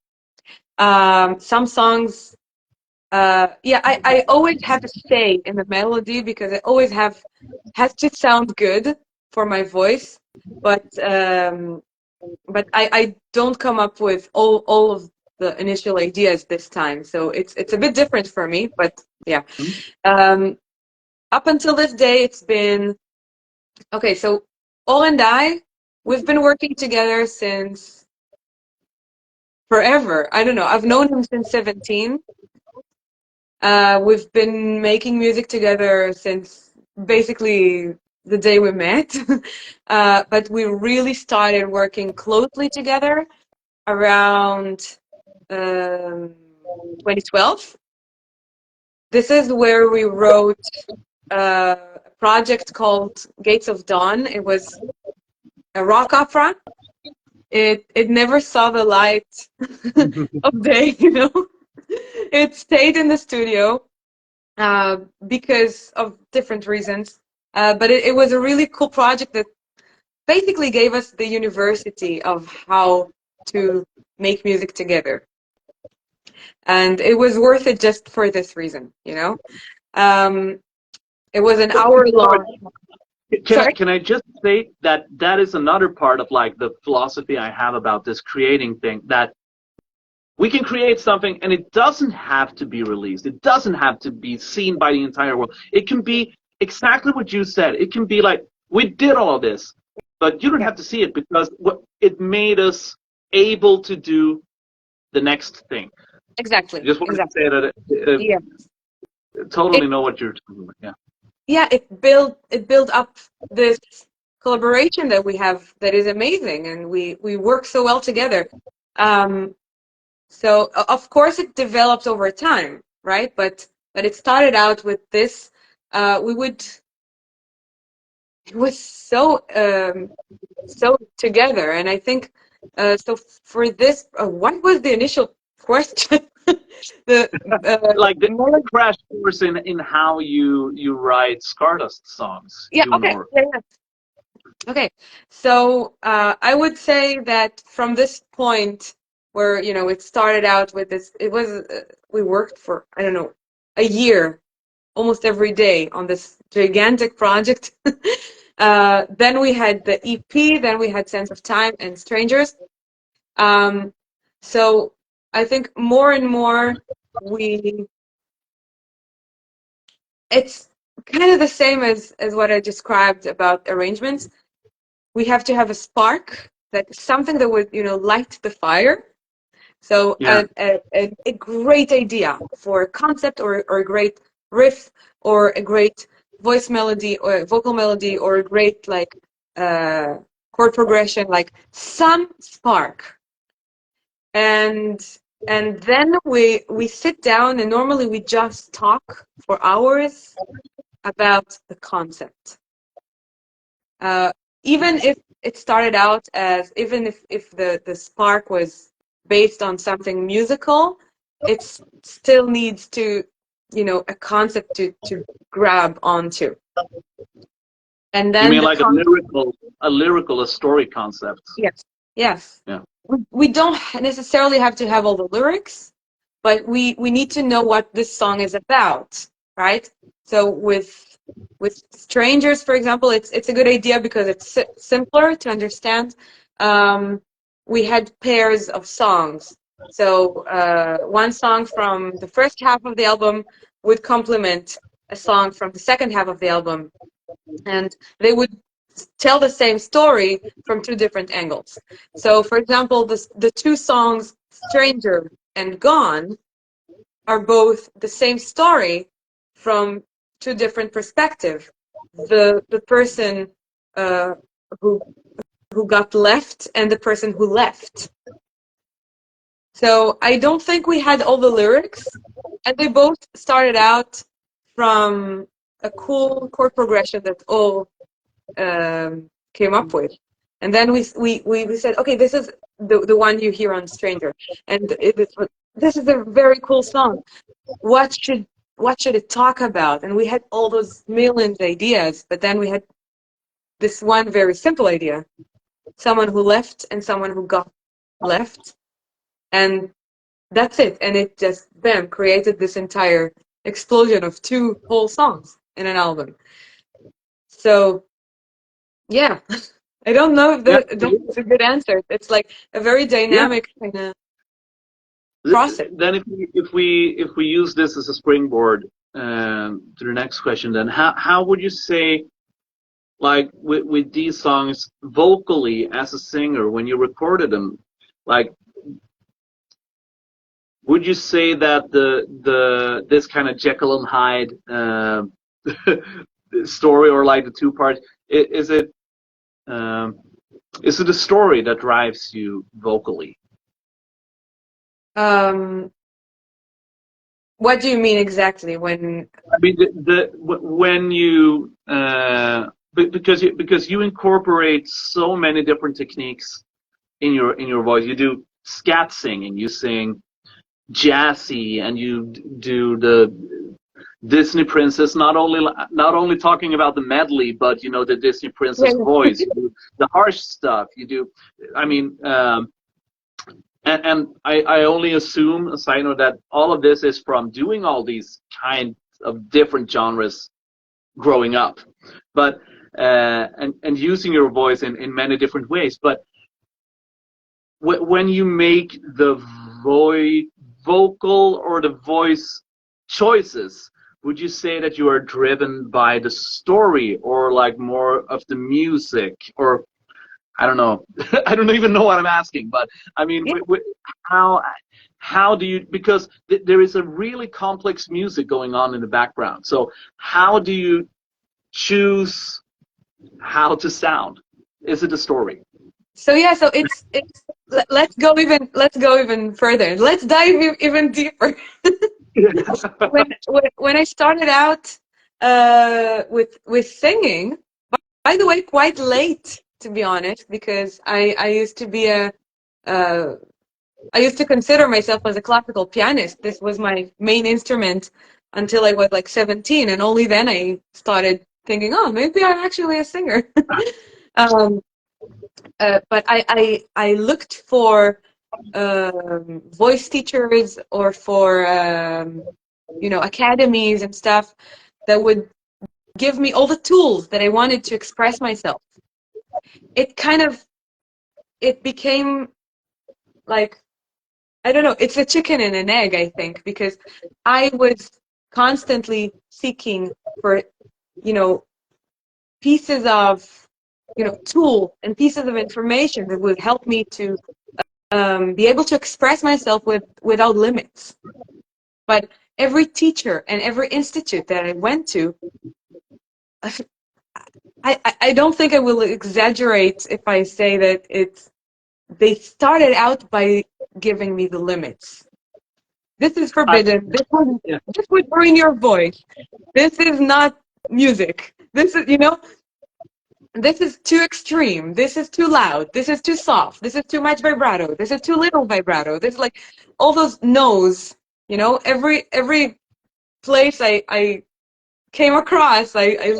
Some songs, I always have a say in the melody, because I always has to sound good for my voice, but I don't come up with all of the initial ideas this time. So it's a bit different for me, but Yeah. Mhm. Up until this day, it's been okay. So Ol and I, we've been working together since forever. I don't know. I've known him since 17. We've been making music together since basically the day we met. But we really started working closely together around 2012. This is where we wrote a project called Gates of Dawn. It was a rock opera. It never saw the light of day, you know. It stayed in the studio because of different reasons. But it was a really cool project that basically gave us the university of how to make music together. And it was worth it just for this reason, you know. Um, it was an hour Sorry, long. Sorry. can I just say that that is another part of like the philosophy I have about this creating thing, that we can create something and it doesn't have to be released. It doesn't have to be seen by the entire world. It can be exactly what you said. It can be like, we did all of this, but you don't Yeah, have to see it because it made us able to do the next thing. I exactly, just wanted to exactly. say that Yeah, it totally know what you're talking about. Yeah. yeah it built up this collaboration that we have that is amazing, and we work so well together. Um, so of course it developed over time, right? But it started out with this. We would It was so together, and I think so. For this, what was the initial question? the Like the melody. crash course in how you write Stardust songs, Yeah. you Okay. know. Yeah. Yeah. Okay. So I would say that from this point, where it started out with this, it was we worked for, I don't know, a year almost every day on this gigantic project. Then we had the EP, then we had Sense of Time and Strangers. Um, so I think more and more we it's kind of the same as what I described about arrangements. We have to have a spark, that something that would light the fire. So Yeah. a great idea for a concept, or a great riff, or a great voice melody or vocal melody, or a great like uh, chord progression, like some spark. And then we sit down, and normally we just talk for hours about the concept. Uh, Even if it started out as, even if the spark was based on something musical, it still needs to, a concept to grab onto. And You then mean the like concept, a story concept? yes, yes. Yeah. We don't necessarily have to have all the lyrics, but we need to know what this song is about, right? So with Strangers, for example, it's a good idea because it's simpler to understand. Um, we had pairs of songs, so one song from the first half of the album would complement a song from the second half of the album, and they would tell the same story from two different angles. So, for example, the two songs Stranger and Gone are both the same story from two different perspectives. The person uh, who got left, and the person who left. So I don't think we had all the lyrics, and they both started out from a cool chord progression that all came up with. And then we said, okay, this is the one you hear on Stranger, and this is a very cool song. What should it talk about? And we had all those millions ideas, but then we had this one very simple idea: someone who left and someone who got left, and that's it. And it just bam created this entire explosion of two whole songs in an album. So yeah. I don't know if Yeah. that's a good answer. It's like a very Yeah. dynamic kind of process. Then if we use this as a springboard, to the next question then. How would you say, like with these songs, vocally as a singer, when you recorded them, like, would you say that the this kind of Jekyll and Hyde story, or like the two parts, is it is it a story that drives you vocally? What do you mean exactly when? I mean, when you because you incorporate so many different techniques in your voice. You do scat singing, you sing jazzy, and you do the Disney princess. Not only talking about the medley, but you know, the Disney princess voice. You do the harsh stuff. You do. I mean. And I only assume, a side note, that all of this is from doing all these kinds of different genres growing up, but and using your voice in many different ways. But when you make the vocal or the voice choices, would you say that you are driven by the story, or like more of the music, or I don't know. I don't even know what I'm asking, but I mean, how do you, because there is a really complex music going on in the background. So how do you choose how to sound? Is it a story? So yeah, so it's let's go even further. Let's dive even deeper. When I started out with singing, by the way, quite late, to be honest, because I used to be I used to consider myself as a classical pianist. This was my main instrument until I was like 17, and only then I started thinking, oh, maybe I'm actually a singer. um, but I looked for voice teachers, or for academies and stuff that would give me all the tools that I wanted to express myself. It became like, I don't know, it's a chicken and an egg, I think, because I was constantly seeking for, pieces of, tool and pieces of information that would help me to be able to express myself without limits. But every teacher and every institute that I went to, I don't think I will exaggerate if I say that they started out by giving me the limits. This is forbidden. This would ruin your voice. This is not music. This is, this is too extreme. This is too loud. This is too soft. This is too much vibrato. This is too little vibrato. This is like all those no's, every place I came across, I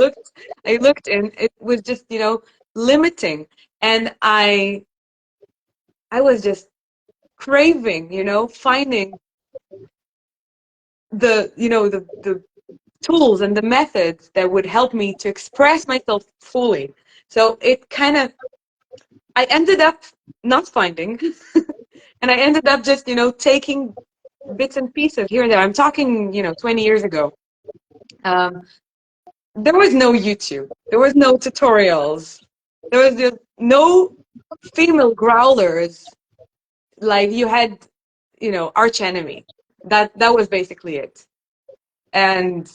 looked in, it was just, limiting. And I was just craving, finding the tools and the methods that would help me to express myself fully. So I ended up not finding, and I ended up just, taking bits and pieces here and there. I'm talking, 20 years ago. There was no YouTube. There was no tutorials. There was just no female growlers. Like you had, Arch Enemy. That was basically it. And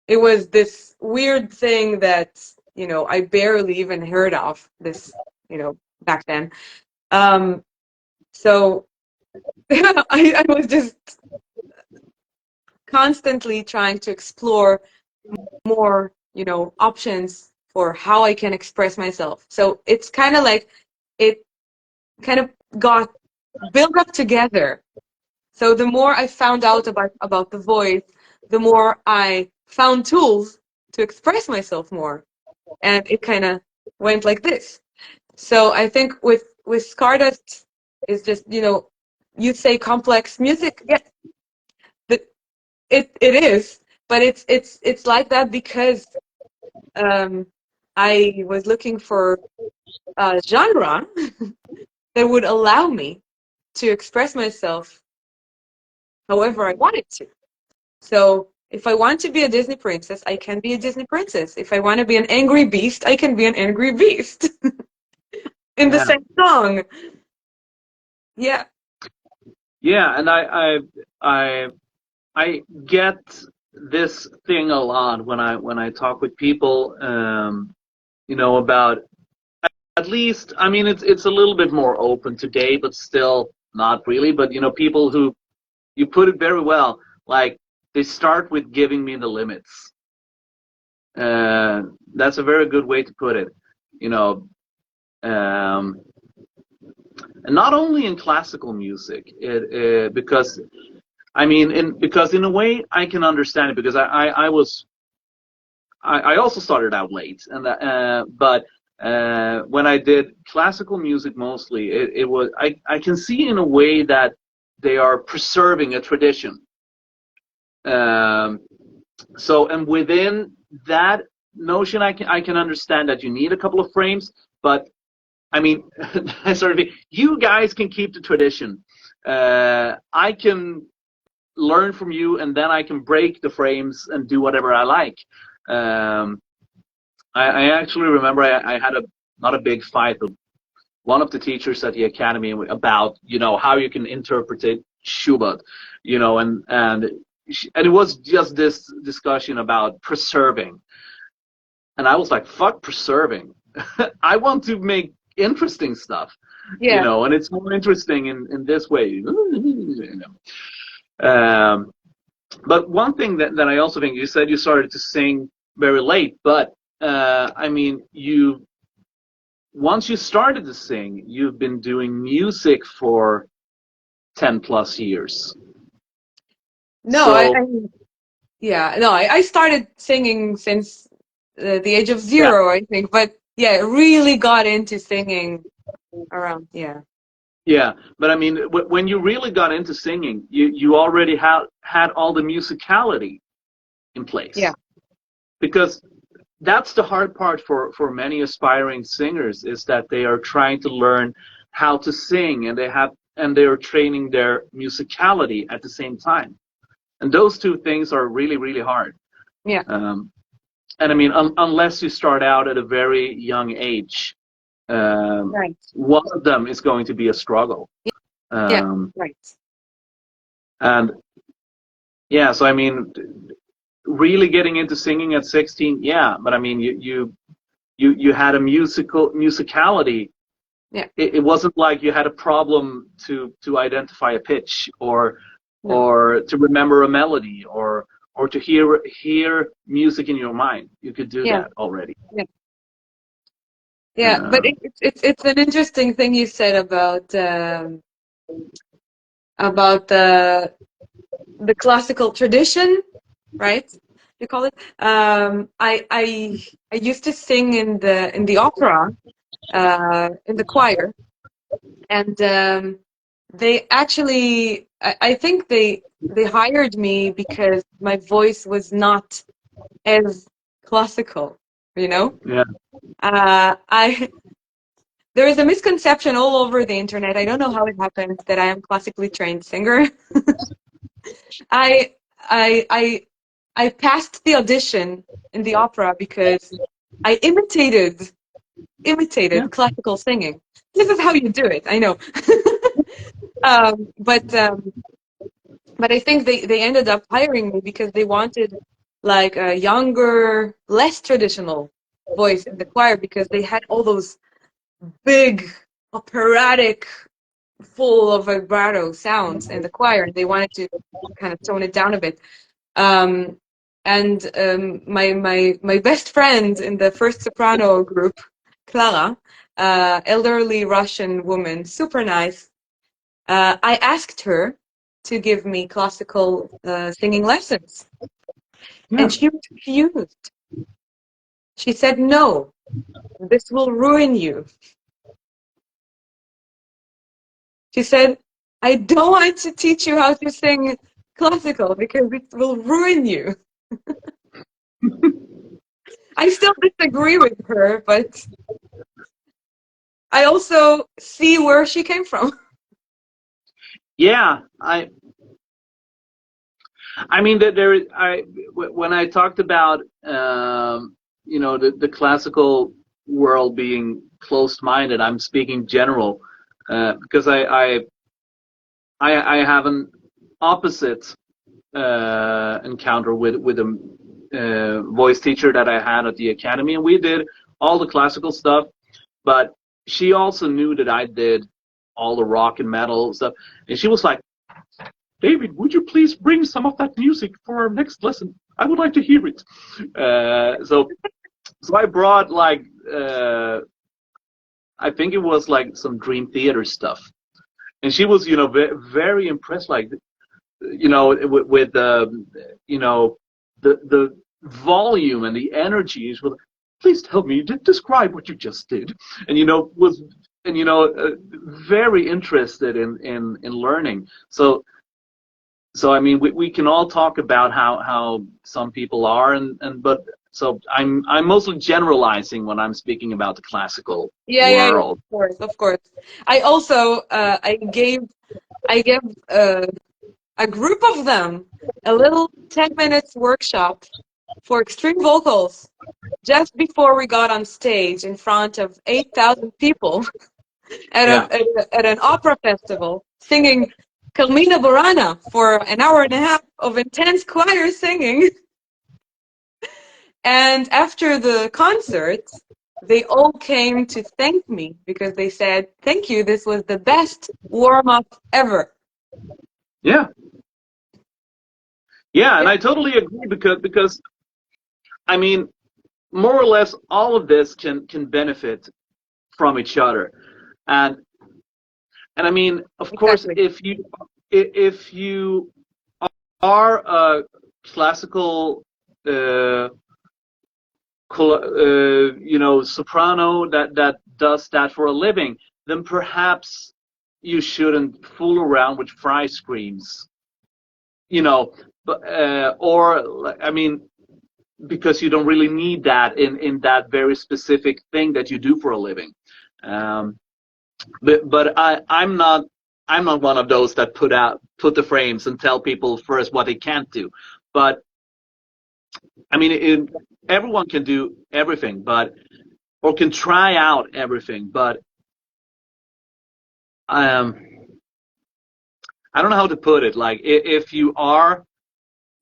it was this weird thing that, I barely even heard of this, back then. So I was just constantly trying to explore more, options for how I can express myself. So it's kind of like it kind of got built up together. So the more I found out about the voice, the more I found tools to express myself more. And it kind of went like this. So I think with Stardust, is just, you'd say complex music. Yeah, it is, but it's like that because I was looking for a genre that would allow me to express myself however I wanted to. So If I want to be a Disney princess, I can be a Disney princess. If I want to be an angry beast, I can be an angry beast in the Yeah. same song. Yeah. Yeah, and I get this thing a lot when I talk with people, you know, about, at least, I mean, it's a little bit more open today, but still not really. But you know, people who, you put it very well, like they start with giving me the limits. That's a very good way to put it. You know, um, and not only in classical music, because I mean, because in a way I can understand it, because I also started out late, and but when I did classical music mostly, it was, I can see in a way that they are preserving a tradition. Um, so, and within that notion, I can understand that you need a couple of frames, but I mean, sort of, you guys can keep the tradition. I can learn from you, and then I can break the frames and do whatever I like. Um, I actually remember I had a, not a big fight with one of the teachers at the academy about, you know, how you can interpret it, Schubert, you know, and it was just this discussion about preserving, and I was like, fuck preserving. I want to make interesting stuff, you Yeah. know, and it's more interesting in this way. You know. But one thing that I also think, you said you started to sing very late, but I mean, you, once you started to sing, you've been doing music for 10 plus years. No, So yeah, no, I started singing since the age of yeah, 0, I think. But yeah, really got into singing around, yeah. yeah. But I mean, when you really got into singing, you already had all the musicality in Yeah. place, because that's the hard part for many aspiring singers, is that they are trying to learn how to sing, and they are training their musicality at the same time, and those two things are really, really hard. Yeah. And I mean, unless you start out at a very young age, Right. one of them is going to be a struggle. Yeah. um, Right. and yeah, so I mean, really getting into singing at 16, yeah, but I mean, you had a musicality. Yeah. It wasn't like you had a problem to identify a pitch, No. or to remember a melody, or to hear music in your mind. You could do Yeah. that already. Yeah. Yeah. But Um, it's an interesting thing you said about the classical tradition, right? You call it. I used to sing in the opera, in the choir, and they actually, I think they hired me because my voice was not as classical, you know. yeah, I There is a misconception all over the internet. I don't know how it happened that I am classically trained singer. I I I I passed the audition in the opera because I yeah, imitated classical singing. This is how you do it, I know. um, but um, but I think they ended up hiring me because they wanted like a younger, less traditional voice in the choir, because they had all those big operatic, full of vibrato sounds in the choir, and they wanted to kind of tone it down a bit. Um, and my best friend in the first soprano group, Clara, elderly Russian woman, super nice. I asked her to give me classical singing lessons, yeah. and she refused. She said, "No, this will ruin you." She said, "I don't want to teach you how to sing classical because it will ruin you." I still disagree with her, but I also see where she came from. Yeah, I mean, when I talked about you know, the classical world being closed-minded, I'm speaking general, because I have an opposite encounter with a voice teacher that I had at the academy, and we did all the classical stuff, but she also knew that I did all the rock and metal stuff, and she was like, David, would you please bring some of that music for our next lesson? I would like to hear it. So I brought like I think it was like some Dream Theater stuff, and she was, you know, very impressed, like, you know, with you know, the volume and the energy. She was like, please tell me, describe what you just did, and you know, very interested in learning. So I mean, we can all talk about how some people are, but so I'm mostly generalizing when I'm speaking about the classical world. Of course. I also I gave a group of them a little 10 minutes workshop for extreme vocals just before we got on stage in front of 8,000 people at an opera festival, singing Carmina Burana for an hour and a half of intense choir singing. And after the concert, they all came to thank me because they said, thank you, this was the best warm-up ever. Yeah. Yeah, and I totally agree because I mean, more or less all of this can benefit from each other. And I mean, of course, if you are a classical you know, soprano that does that for a living, then perhaps you shouldn't fool around with fry screams, you know, or I mean, because you don't really need that in that very specific thing that you do for a living. But I'm not one of those that put the frames and tell people first what they can't do. But I mean, everyone can do everything, or can try out everything. But I don't know how to put it. Like, if you are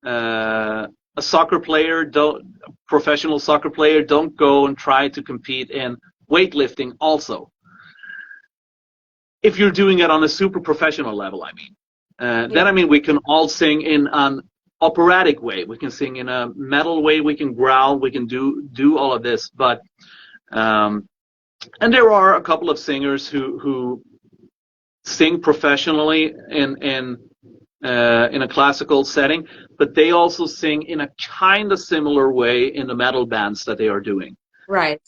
a soccer player, professional soccer player, don't go and try to compete in weightlifting also. If you're doing it on a super professional level, I mean, then I mean, we can all sing in an operatic way. We can sing in a metal way. We can growl. We can do all of this. But and there are a couple of singers who sing professionally in a classical setting, but they also sing in a kind of similar way in the metal bands that they are doing. Right.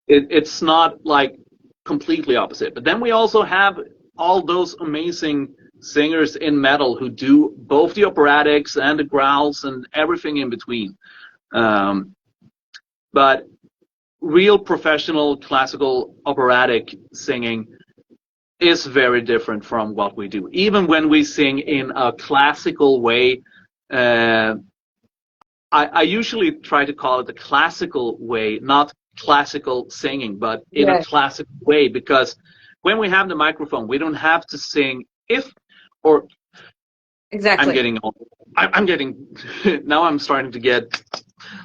It's not like completely opposite. But then we also have all those amazing singers in metal who do both the operatics and the growls and everything in between. But real professional classical operatic singing is very different from what we do. Even when we sing in a classical way, I usually try to call it the classical way, not classical singing, but in a classical way, because when we have the microphone, we don't have to sing exactly. I'm getting now I'm starting to get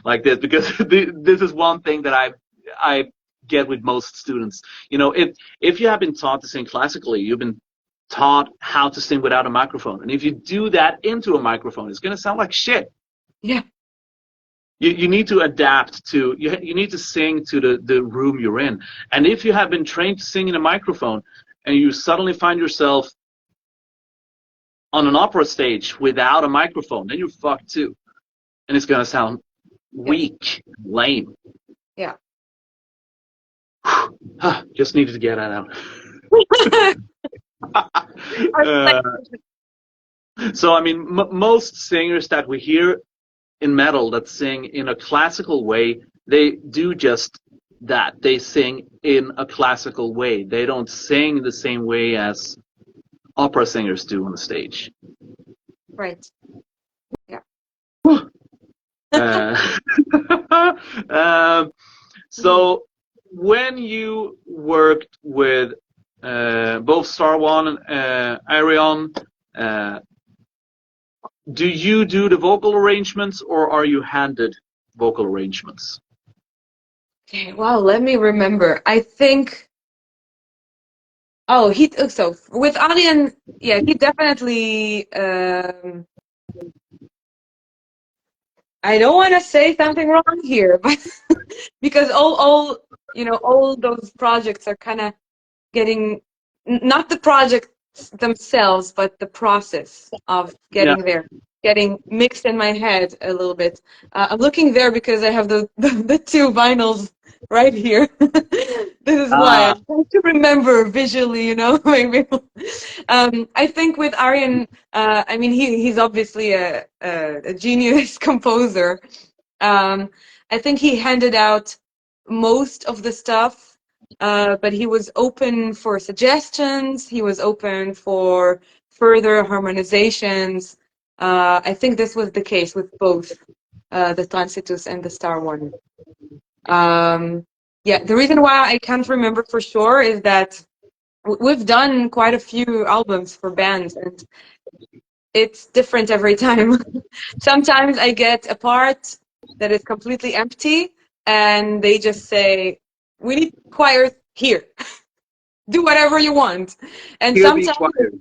like this, because this is one thing that I get with most students. You know, if you have been taught to sing classically, you've been taught how to sing without a microphone, and if you do that into a microphone, it's going to sound like shit. Yeah. You need to adapt to, you need to sing to the room you're in. And if you have been trained to sing in a microphone and you suddenly find yourself on an opera stage without a microphone, then you're fucked too. And it's going to sound weak, lame. Yeah. Just needed to get that out. So, I mean, most singers that we hear in metal that sing in a classical way, they do just that. They sing in a classical way. They don't sing the same way as opera singers do on the stage. Right. Yeah. Uh, so when you worked with both Star One and Arion, do you do the vocal arrangements or are you handed vocal arrangements? Okay, wow, let me remember. I think, so with Arjen, yeah, he definitely, I don't want to say something wrong here, but because all those projects are kind of getting, not the projects themselves, but the process of Yeah. getting there, getting mixed in my head a little bit. I'm looking there because I have the two vinyls right here. This is why Ah, I'm trying to remember visually, maybe. I think with Arjen, I mean, he's obviously a genius composer. Um, I think he handed out most of the stuff, but he was open for suggestions. He was open for further harmonizations. I think this was the case with both the Transitus and the Star One. Yeah, the reason why I can't remember for sure is that we've done quite a few albums for bands, and it's different every time. Sometimes I get a part that is completely empty, and they just say, "We need choir here. Do whatever you want." And here be sometimes, quiet.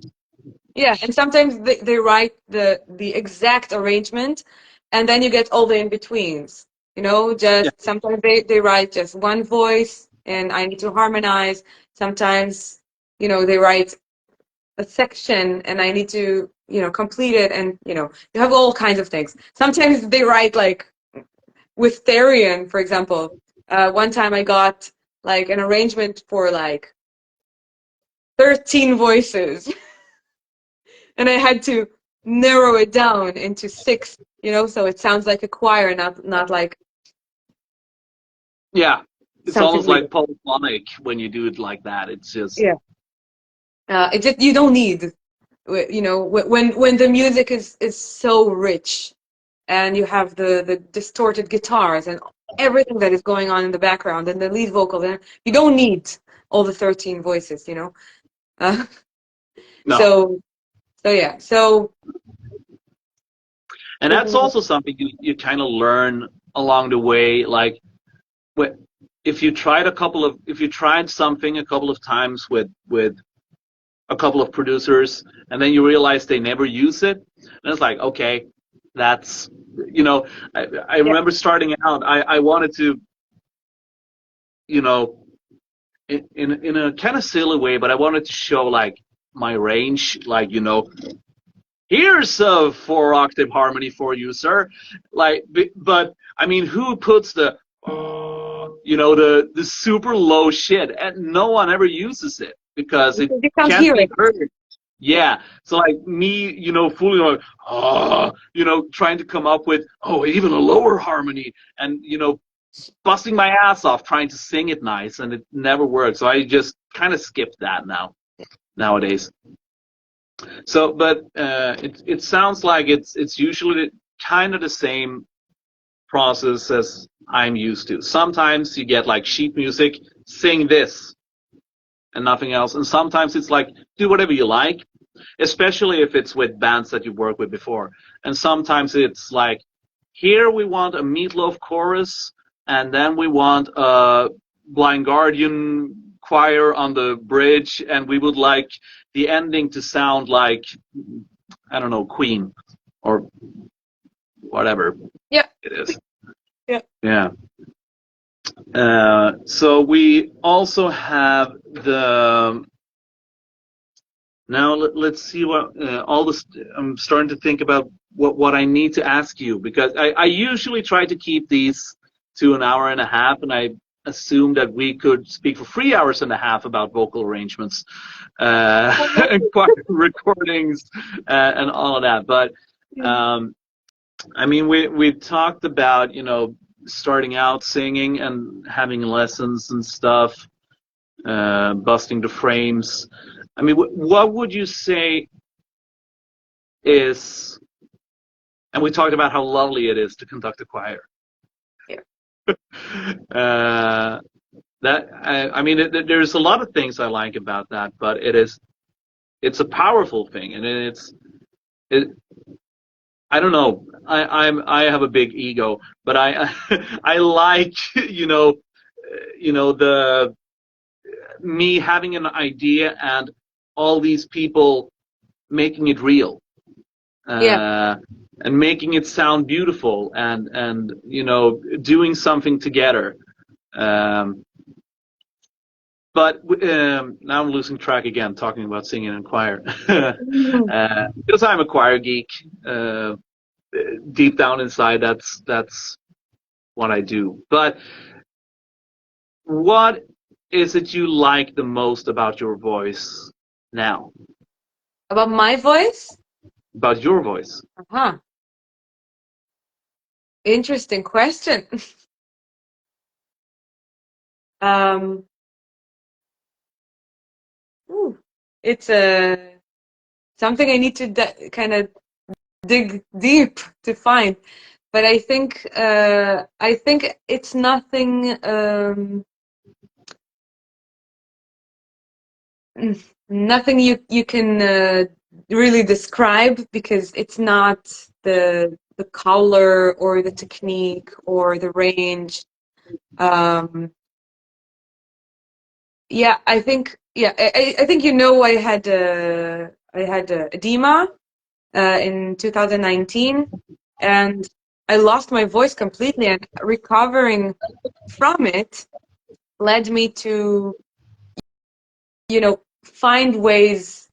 yeah, and sometimes they write the exact arrangement, and then you get all the in-betweens. Yeah. Just sometimes they write just one voice, and I need to harmonize. Sometimes, they write a section and I need to, complete it, and you have all kinds of things. Sometimes they write like with Therian, for example. One time I got like an arrangement for like 13 voices and I had to narrow it down into 6, so it sounds like a choir, not like Yeah. It's something almost weird. like polyphonic when you do it like that. It's just, Yeah. It just, you don't need, when the music is so rich and you have the distorted guitars and everything that is going on in the background and the lead vocal, and you don't need all the 13 voices. Uh, no. so yeah. So And that's also something you kind of learn along the way. Like, if you tried something a couple of times with a couple of producers, and then you realize they never use it, and it's like, okay, that's, I yeah, remember starting out, I wanted to, you know, in a kind of silly way, but I wanted to show like my range, like, here's a 4-octave harmony for you, sir. Like, but I mean, who puts the super low shit, and no one ever uses it because it because you can't can't hear be it. heard. Yeah. So like me, fully like, trying to come up with, even a lower harmony, and busting my ass off trying to sing it nice, and it never works. So I just kind of skip that nowadays. So, but it sounds like it's usually kind of the same process as I'm used to. Sometimes you get like sheet music, sing this and nothing else, and sometimes it's like do whatever you like, especially if it's with bands that you worked with before. And sometimes it's like, here we want a Meatloaf chorus, and then we want a Blind Guardian choir on the bridge, and we would like the ending to sound like, I don't know, Queen or whatever Yeah, it is. yeah. Yeah. So we also have the. Now let's see what all this. I'm starting to think about what I need to ask you, because I usually try to keep these to an hour and a half, and I assume that we could speak for 3 hours and a half about vocal arrangements, and choir recordings, and all of that. But I mean, we talked about starting out singing and having lessons and stuff, busting the frames. I mean, what would you say is And we talked about how lovely it is to conduct a choir. Yeah. I mean, there's a lot of things I like about that, but it's a powerful thing, and I don't know. I have a big ego, but I like the me having an idea and all these people making it real, Yeah. and making it sound beautiful, and doing something together. But now I'm losing track again, talking about singing in choir. Because I'm a choir geek. Deep down inside, that's what I do. But what is it you like the most about your voice now? About my voice? About your voice? Uh-huh. Interesting question. Um, ooh, it's something I need to kind of dig deep to find. But I think it's nothing nothing you can really describe, because it's not the color or the technique or the range. Yeah, I think I had edema in 2019, and I lost my voice completely, and recovering from it led me to, find ways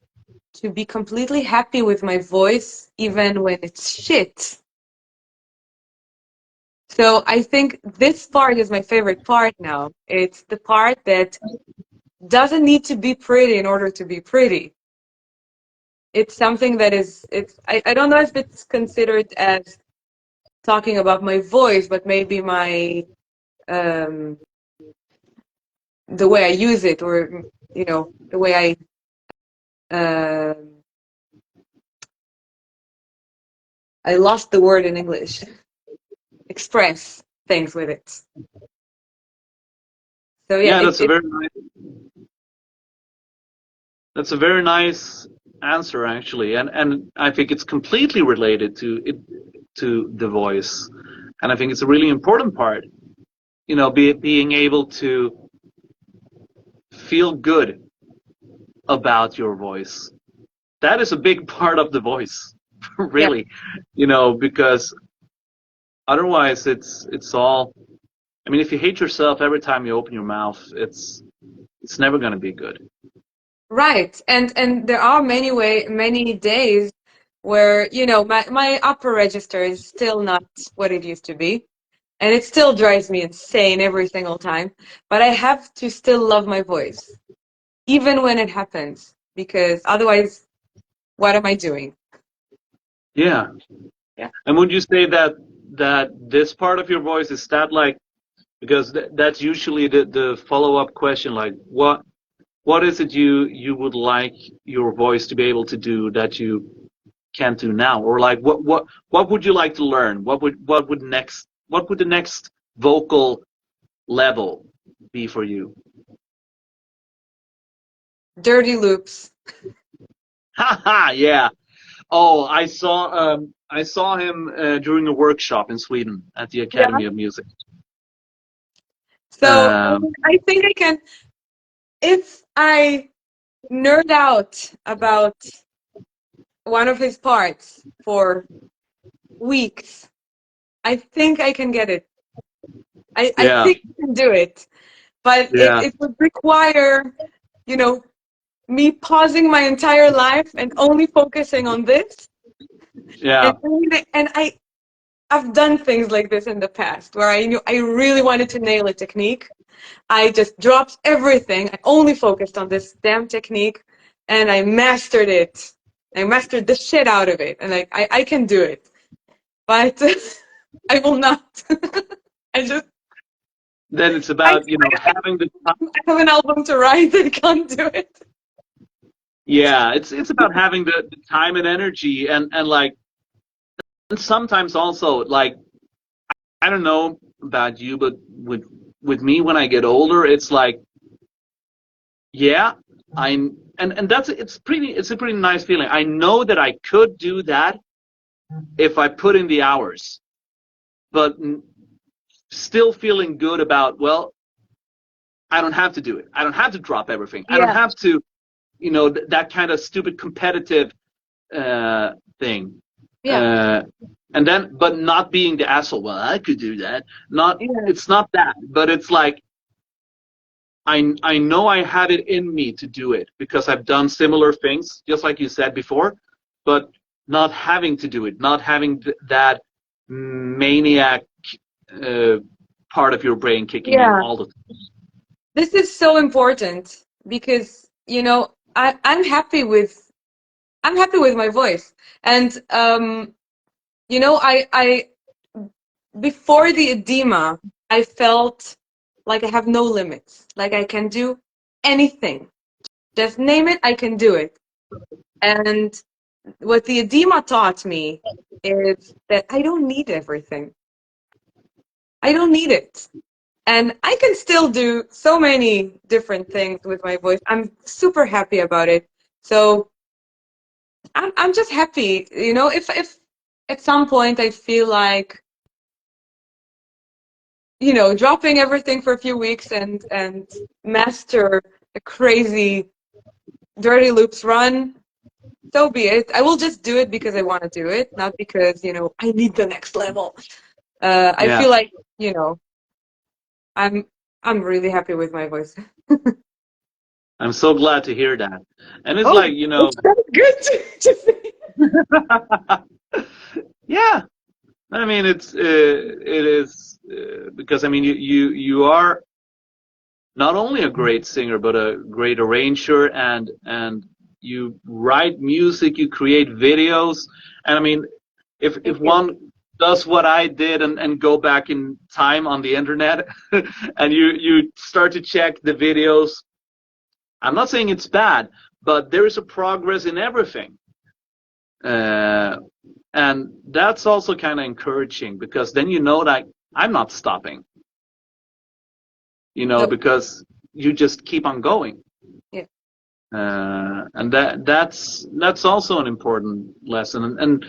to be completely happy with my voice, even when it's shit. So I think this part is my favorite part now. It's the part that doesn't need to be pretty in order to be pretty. It's something that I don't know if it's considered as talking about my voice, but maybe my the way I use it, or the way I lost the word in English, express things with it. So yeah, Yeah, that's a very nice answer, actually, and I think it's completely related to the voice, and I think it's a really important part. Being able to feel good about your voice. That is a big part of the voice, yeah, really. Because otherwise it's all. I mean, if you hate yourself every time you open your mouth, it's never going to be good. right. And there are many days where my upper register is still not what it used to be, and it still drives me insane every single time. But I have to still love my voice, even when it happens, because otherwise, what am I doing? Yeah. Yeah. And would you say that this part of your voice is that like, because that's usually the follow-up question, like what is it you would like your voice to be able to do that you can't do now, or like what would you like to learn? What would the next vocal level be for you? Dirty loops. Haha, yeah. Oh, I saw him during a workshop in Sweden at the Yeah. Academy of Music. So Um, I think I can, if I nerd out about one of his parts for weeks, I think I can get it. I yeah, think I can do it. But yeah, it would require, you know, me pausing my entire life and only focusing on this. yeah, And I've done things like this in the past where I knew I really wanted to nail a technique. I just dropped everything. I only focused on this damn technique, and I mastered it. I mastered the shit out of it, and I can do it. But I will not. I just then it's I, about having the time. I have an album to write. I can't do it. Yeah, it's about having the time and energy, and like sometimes also, like, I don't know about you, but with me, when I get older, it's like, yeah, and that's it's a pretty nice feeling. I know that I could do that if I put in the hours, but still feeling good about, well, I don't have to do it. I don't have to drop everything. I don't Yeah, have to, that kind of stupid competitive thing. yeah, Uh, and then, but not being the asshole. Well, I could do that. Not, yeah, it's not that, but it's like, I know I have it in me to do it because I've done similar things, just like you said before, but not having to do it, not having that maniac uh, part of your brain kicking in yeah. all the time. This is so important because, I'm happy with my voice. And I before the edema, I felt like I have no limits. Like I can do anything. Just name it, I can do it. And what the edema taught me is that I don't need everything. I don't need it. And I can still do so many different things with my voice. I'm super happy about it. So I'm just happy, if at some point I feel like, dropping everything for a few weeks and master a crazy dirty loops run, so be it. I will just do it because I want to do it, not because, I need the next level. I Yeah, feel like, you know, I'm I'm really happy with my voice. I'm so glad to hear that. And it's Oh, like, it's so good to say. yeah. I mean, it is because I mean, you are not only a great singer but a great arranger, and you write music, you create videos, and I mean, if Thank you. one does what I did and go back in time on the internet and you start to check the videos, I'm not saying it's bad, but there is a progress in everything. Uh, and that's also kind of encouraging because then you know that I'm not stopping, No, because you just keep on going. yeah, And that's also an important lesson, and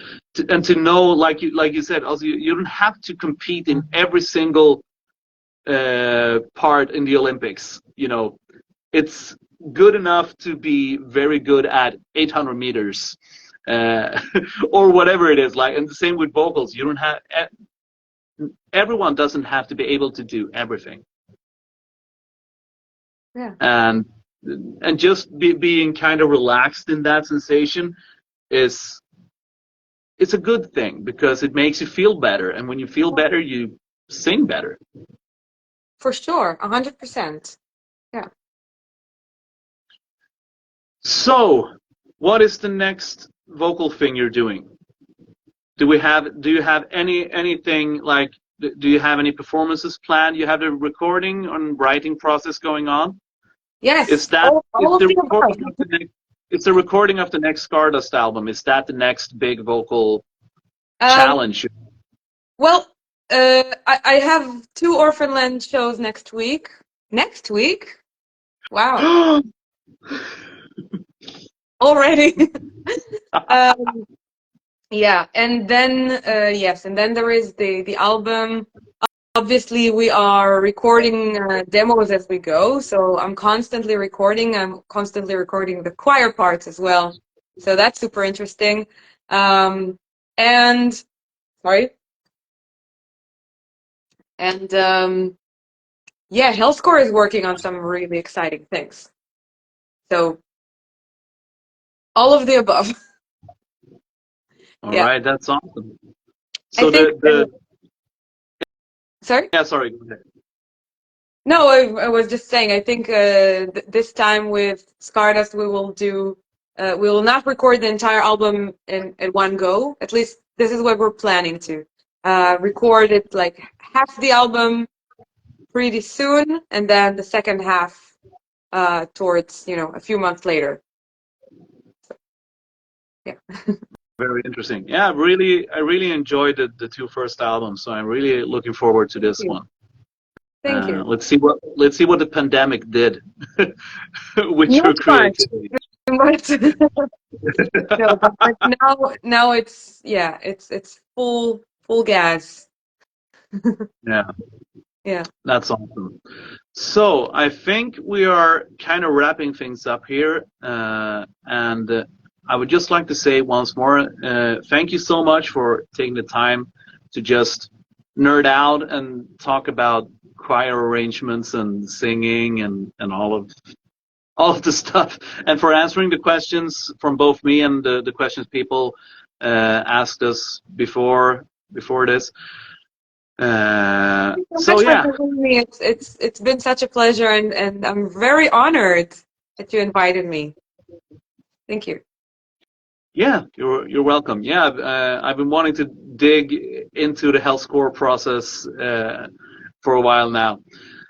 to know, like you said, also you don't have to compete in every single part in the Olympics. It's good enough to be very good at 800 meters, uh, or whatever it is. Like, and the same with vocals. You don't have everyone doesn't have to be able to do everything, yeah, and just being kind of relaxed in that sensation is it's a good thing because it makes you feel better, and when you feel better, you sing better. for sure, 100%. Yeah. So, what is the next vocal thing you're doing? Do you have anything like, do you have any performances planned? You have the recording and writing process going on? Is Yes, that is all of the the recording above. of the next it's the recording of the next Stardust album? Is that the next big vocal Um, challenge? well, I have two Orphanland shows next week. Next week? Wow, already. um, yeah, and then yes, and then there is the album. Obviously, we are recording demos as we go, so I'm constantly recording. I'm constantly recording the choir parts as well, so that's super interesting. Um, and sorry, and yeah, Hellscore is working on some really exciting things. So all of the above. All Yeah, right, that's awesome. I So think. the Sorry. yeah, sorry, go ahead. No, I was just saying. I think this time with Stardust, we will not record the entire album in one go. At least this is what we're planning to record it, like half the album pretty soon, and then the second half towards a few months later. So, yeah. Very interesting. Yeah, I really enjoyed the two first albums, so I'm really looking forward to this one. Thank you. Let's see what the pandemic did with your Not much. creativity. But no, but now it's full gas. Yeah, Yeah. that's awesome. So I think we are kind of wrapping things up here, and I would just like to say once more, thank you so much for taking the time to just nerd out and talk about choir arrangements and singing and all of the stuff, and for answering the questions from both me and the questions people asked us before this. So yeah. For having me. It's been such a pleasure, and I'm very honored that you invited me. Thank you. Yeah, you're welcome. Yeah, I've been wanting to dig into the health score process for a while now.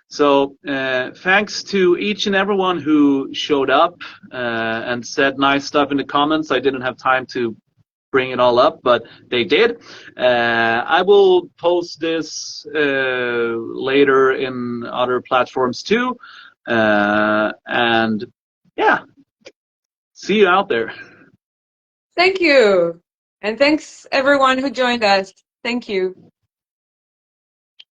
So thanks to each and everyone who showed up and said nice stuff in the comments. I didn't have time to bring it all up, but they did. I will post this later in other platforms too. And yeah, see you out there. Thank you. And thanks everyone who joined us. Thank you.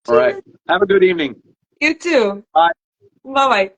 All right. Have a good evening. You too. Bye. Bye-bye.